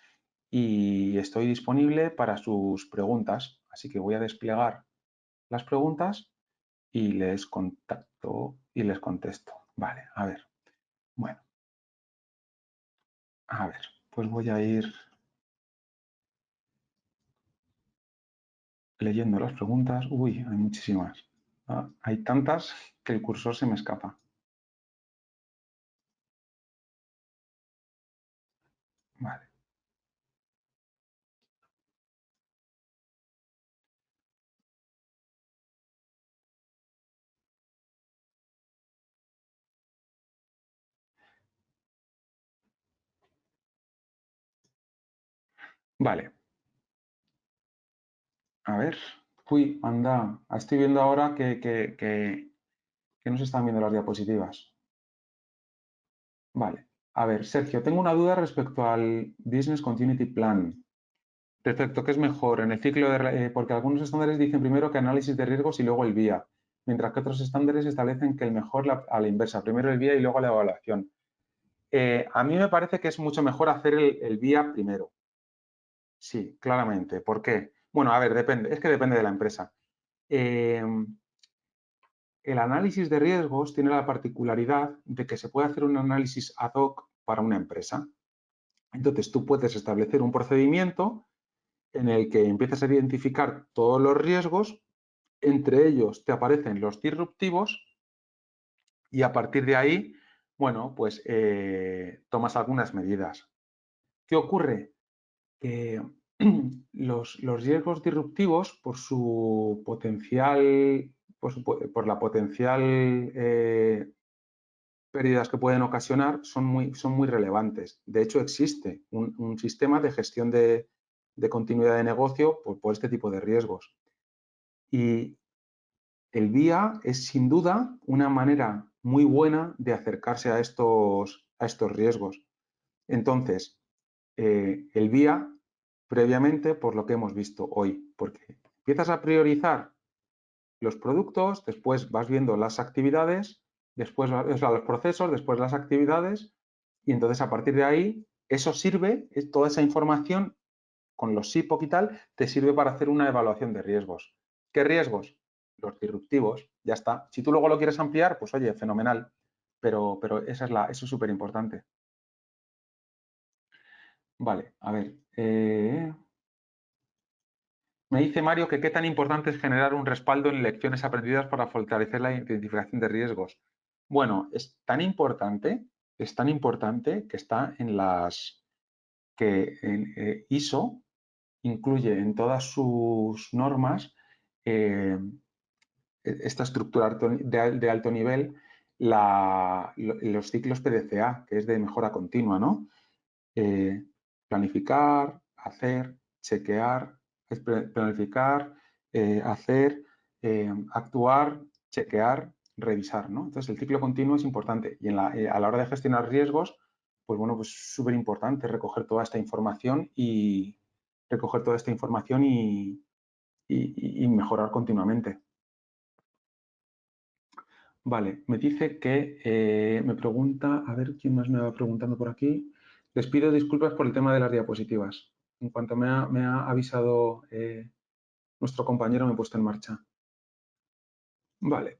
y estoy disponible para sus preguntas. Así que voy a desplegar las preguntas y les contacto y les contesto. Vale, a ver. Bueno, a ver, pues voy a ir leyendo las preguntas. Uy, hay muchísimas. Ah, hay tantas que el cursor se me escapa. Vale. Vale. A ver. Uy, anda. Estoy viendo ahora que no se están viendo las diapositivas. Vale. A ver, Sergio, tengo una duda respecto al Business Continuity Plan. Perfecto, ¿qué es mejor en el ciclo porque algunos estándares dicen primero que análisis de riesgos y luego el VIA, mientras que otros estándares establecen que el mejor a la inversa, primero el VIA y luego la evaluación. A mí me parece que es mucho mejor hacer el VIA primero. Sí, claramente. ¿Por qué? Bueno, a ver, depende, es que depende de la empresa. Eh, el análisis de riesgos tiene la particularidad de que se puede hacer un análisis ad hoc para una empresa. Entonces, tú puedes establecer un procedimiento en el que empiezas a identificar todos los riesgos, entre ellos te aparecen los disruptivos y a partir de ahí, bueno, pues tomas algunas medidas. ¿Qué ocurre? Que los riesgos disruptivos, por su potencial, por la potencial pérdidas que pueden ocasionar, son muy relevantes. De hecho, existe un sistema de gestión de continuidad de negocio por este tipo de riesgos. Y el VIA es sin duda una manera muy buena de acercarse a estos riesgos. Entonces, el VIA previamente por lo que hemos visto hoy, porque empiezas a priorizar los productos, después vas viendo las actividades, después los procesos, después las actividades y entonces a partir de ahí eso sirve, toda esa información con los SIPOC y tal, te sirve para hacer una evaluación de riesgos. ¿Qué riesgos? Los disruptivos, ya está. Si tú luego lo quieres ampliar, pues oye, fenomenal, pero eso es súper importante. Vale, a ver. Me dice Mario que qué tan importante es generar un respaldo en lecciones aprendidas para fortalecer la identificación de riesgos. Bueno, es tan importante que está en las que ISO incluye en todas sus normas esta estructura de alto nivel, los ciclos PDCA, que es de mejora continua, ¿no? Planificar, hacer, chequear, planificar, hacer, actuar, chequear, revisar, ¿no? Entonces, el ciclo continuo es importante y a la hora de gestionar riesgos, pues bueno, pues súper importante recoger toda esta información y mejorar continuamente. Vale, me dice que me pregunta, a ver quién más me va preguntando por aquí. Les pido disculpas por el tema de las diapositivas. En cuanto me ha avisado nuestro compañero, me he puesto en marcha. Vale.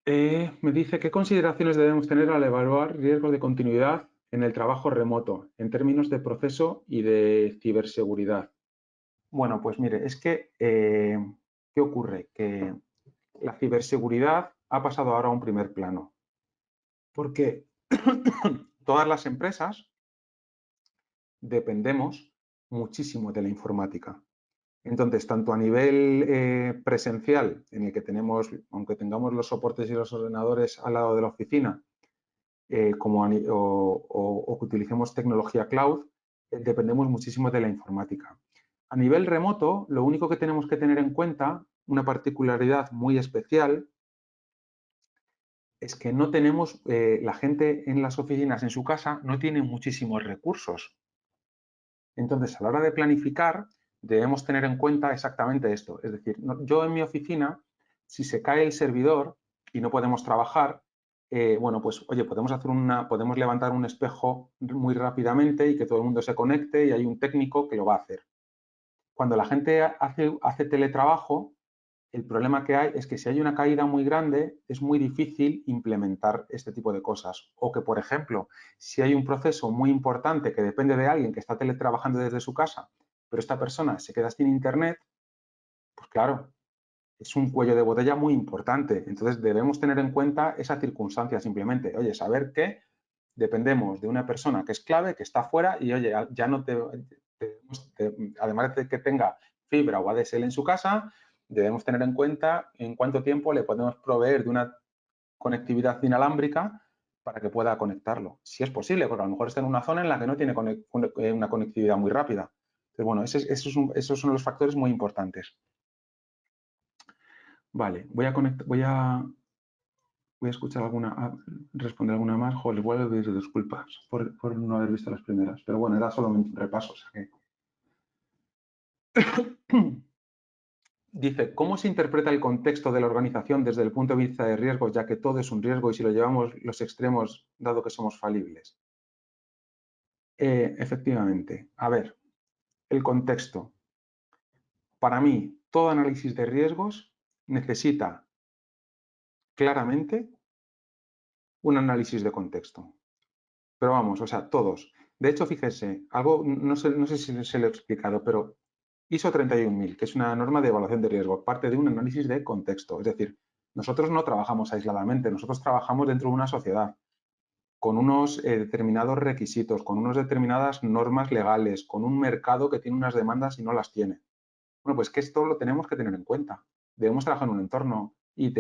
Me dice qué consideraciones debemos tener al evaluar riesgos de continuidad en el trabajo remoto, en términos de proceso y de ciberseguridad. Bueno, pues mire, es que, ¿qué ocurre? Que la ciberseguridad ha pasado ahora a un primer plano, porque todas las empresas dependemos muchísimo de la informática. Entonces, tanto a nivel presencial, en el que tenemos, aunque tengamos los soportes y los ordenadores al lado de la oficina, o que utilicemos tecnología cloud, dependemos muchísimo de la informática. A nivel remoto, lo único que tenemos que tener en cuenta, una particularidad muy especial, es que no tenemos, la gente en las oficinas, en su casa, no tiene muchísimos recursos. Entonces, a la hora de planificar, debemos tener en cuenta exactamente esto. Es decir, yo en mi oficina, si se cae el servidor y no podemos trabajar, bueno, pues oye, podemos levantar un espejo muy rápidamente y que todo el mundo se conecte y hay un técnico que lo va a hacer. Cuando la gente hace teletrabajo, el problema que hay es que si hay una caída muy grande, es muy difícil implementar este tipo de cosas. O que, por ejemplo, si hay un proceso muy importante que depende de alguien que está teletrabajando desde su casa, pero esta persona se queda sin internet, pues claro, es un cuello de botella muy importante. Entonces debemos tener en cuenta esa circunstancia simplemente. Oye, saber que dependemos de una persona que es clave, que está fuera y oye, ya no además de que tenga fibra o ADSL en su casa, debemos tener en cuenta en cuánto tiempo le podemos proveer de una conectividad inalámbrica para que pueda conectarlo. Si es posible, porque a lo mejor está en una zona en la que no tiene una conectividad muy rápida. Entonces, bueno, esos son los factores muy importantes. Vale, voy a escuchar responder alguna más. Joder, igual les pido disculpas por no haber visto las primeras. Pero bueno, era solo un repaso. O sea que... Dice, ¿cómo se interpreta el contexto de la organización desde el punto de vista de riesgos, ya que todo es un riesgo y si lo llevamos los extremos, dado que somos falibles? Efectivamente. A ver, el contexto. Para mí, todo análisis de riesgos necesita claramente un análisis de contexto. Pero vamos, o sea, todos. De hecho, fíjese, algo, no sé si se lo he explicado, pero ISO 31000, que es una norma de evaluación de riesgo, parte de un análisis de contexto. Es decir, nosotros no trabajamos aisladamente, nosotros trabajamos dentro de una sociedad con unos determinados requisitos, con unas determinadas normas legales, con un mercado que tiene unas demandas y no las tiene. Bueno, pues que esto lo tenemos que tener en cuenta. Debemos trabajar en un entorno y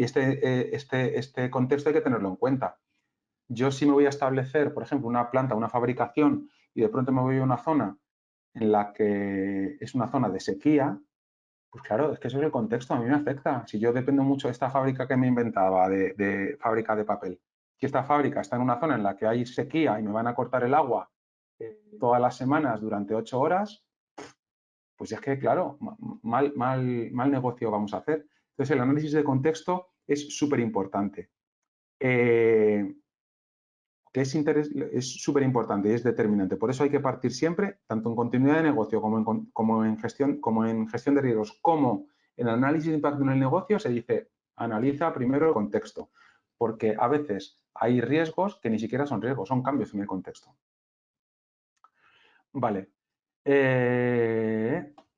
este contexto hay que tenerlo en cuenta. Yo si me voy a establecer, por ejemplo, una planta, una fabricación y de pronto me voy a una zona en la que es una zona de sequía, pues claro, es que eso es el contexto, a mí me afecta. Si yo dependo mucho de esta fábrica que me inventaba, de fábrica de papel, si esta fábrica está en una zona en la que hay sequía y me van a cortar el agua todas las semanas durante 8 horas, pues ya es que, claro, mal negocio vamos a hacer. Entonces, el análisis de contexto es súper importante. Que es súper importante y es determinante. Por eso hay que partir siempre, tanto en continuidad de negocio como en gestión de riesgos, como en análisis de impacto en el negocio, se dice, analiza primero el contexto, porque a veces hay riesgos que ni siquiera son riesgos, son cambios en el contexto. Vale.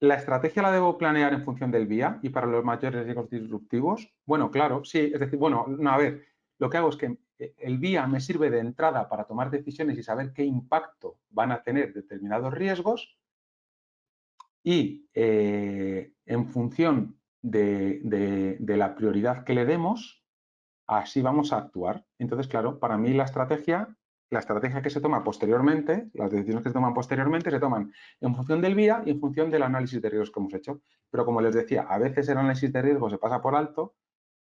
¿La estrategia la debo planear en función del día y para los mayores riesgos disruptivos? Bueno, claro, sí. Es decir, bueno, no, a ver, lo que hago es que el día me sirve de entrada para tomar decisiones y saber qué impacto van a tener determinados riesgos y en función de la prioridad que le demos, así vamos a actuar. Entonces, claro, para mí la estrategia que se toma posteriormente, las decisiones que se toman posteriormente se toman en función del día y en función del análisis de riesgos que hemos hecho. Pero como les decía, a veces el análisis de riesgos se pasa por alto,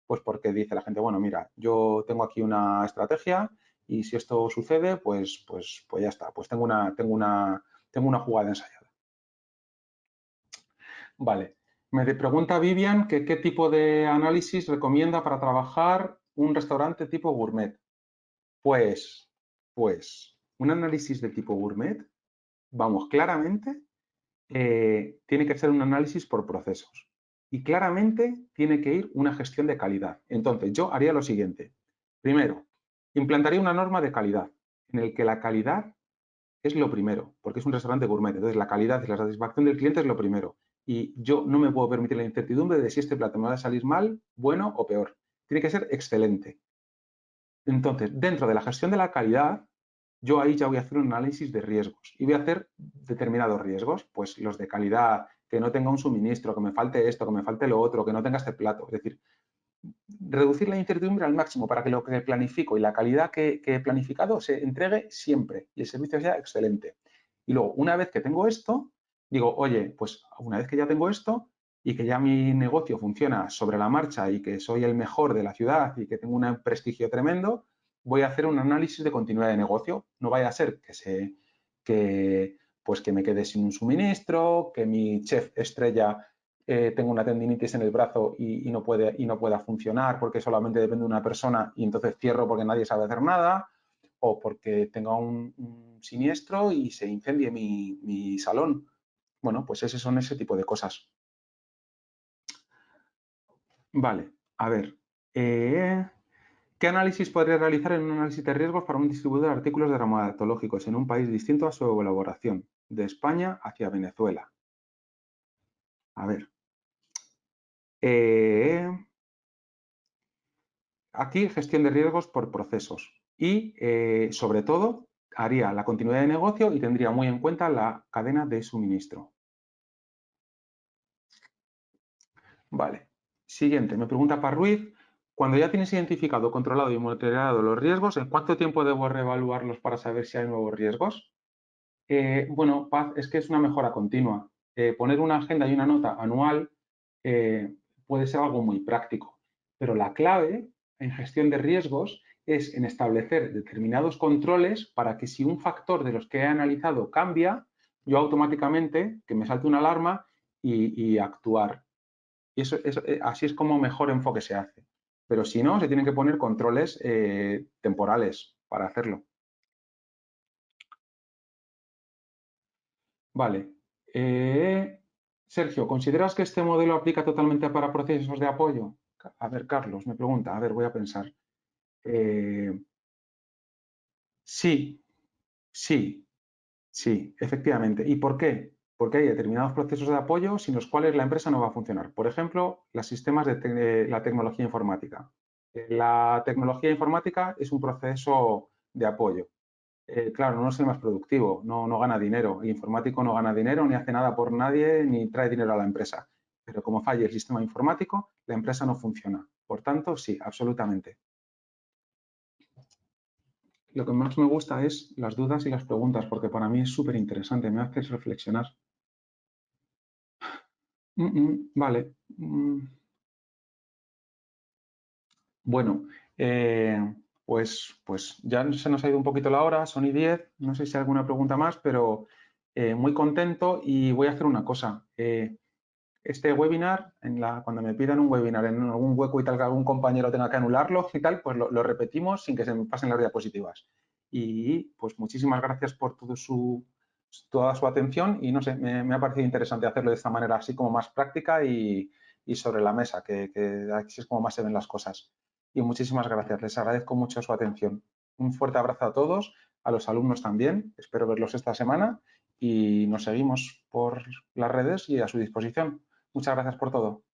pues porque dice la gente, bueno, mira, yo tengo aquí una estrategia y si esto sucede, pues ya está, pues tengo una jugada ensayada. Vale. Me pregunta Vivian que qué tipo de análisis recomienda para trabajar un restaurante tipo gourmet. Pues, un análisis de tipo gourmet, vamos, claramente tiene que ser un análisis por procesos y claramente tiene que ir una gestión de calidad. Entonces, yo haría lo siguiente. Primero, implantaría una norma de calidad en el que la calidad es lo primero, porque es un restaurante gourmet. Entonces, la calidad y la satisfacción del cliente es lo primero. Y yo no me puedo permitir la incertidumbre de si este plato me va a salir mal, bueno o peor. Tiene que ser excelente. Entonces, dentro de la gestión de la calidad, yo ahí ya voy a hacer un análisis de riesgos y voy a hacer determinados riesgos, pues los de calidad, que no tenga un suministro, que me falte esto, que me falte lo otro, que no tenga este plato. Es decir, reducir la incertidumbre al máximo para que lo que planifico y la calidad que he planificado se entregue siempre y el servicio sea excelente. Y luego, una vez que tengo esto, digo, oye, pues una vez que ya tengo esto y que ya mi negocio funciona sobre la marcha y que soy el mejor de la ciudad y que tengo un prestigio tremendo, voy a hacer un análisis de continuidad de negocio. No vaya a ser que pues que me quede sin un suministro, que mi chef estrella tenga una tendinitis en el brazo y no pueda funcionar porque solamente depende de una persona y entonces cierro porque nadie sabe hacer nada, o porque tenga un siniestro y se incendie mi salón. Bueno, pues son ese tipo de cosas. Vale, a ver. ¿Qué análisis podría realizar en un análisis de riesgos para un distribuidor de artículos dermatológicos en un país distinto a su elaboración, de España hacia Venezuela? A ver. Aquí gestión de riesgos por procesos y, sobre todo, haría la continuidad de negocio y tendría muy en cuenta la cadena de suministro. Vale. Siguiente, me pregunta Parruiz, cuando ya tienes identificado, controlado y monitoreado los riesgos, ¿en cuánto tiempo debo reevaluarlos para saber si hay nuevos riesgos? Bueno, Paz, es que es una mejora continua. Poner una agenda y una nota anual puede ser algo muy práctico, pero la clave en gestión de riesgos es en establecer determinados controles para que si un factor de los que he analizado cambia, yo automáticamente que me salte una alarma y actuar. Y así es como mejor enfoque se hace. Pero si no, se tienen que poner controles temporales para hacerlo. Vale. Sergio, ¿consideras que este modelo aplica totalmente para procesos de apoyo? A ver, Carlos, me pregunta. A ver, voy a pensar. Sí, sí, sí, efectivamente. ¿Y por qué? Porque hay determinados procesos de apoyo sin los cuales la empresa no va a funcionar. Por ejemplo, los sistemas de la tecnología informática. La tecnología informática es un proceso de apoyo. Claro, no es el más productivo, no gana dinero. El informático no gana dinero, ni hace nada por nadie, ni trae dinero a la empresa. Pero como falle el sistema informático, la empresa no funciona. Por tanto, sí, absolutamente. Lo que más me gusta es las dudas y las preguntas, porque para mí es súper interesante, me hace reflexionar. Vale. Bueno, pues ya se nos ha ido un poquito la hora, son y 10, no sé si hay alguna pregunta más, pero muy contento y voy a hacer una cosa. Este webinar, cuando me pidan un webinar en algún hueco y tal que algún compañero tenga que anularlo y tal, pues lo repetimos sin que se me pasen las diapositivas. Y pues muchísimas gracias por toda su atención y no sé, me ha parecido interesante hacerlo de esta manera así como más práctica y sobre la mesa, que así es como más se ven las cosas. Y muchísimas gracias, les agradezco mucho su atención. Un fuerte abrazo a todos, a los alumnos también, espero verlos esta semana y nos seguimos por las redes y a su disposición. Muchas gracias por todo.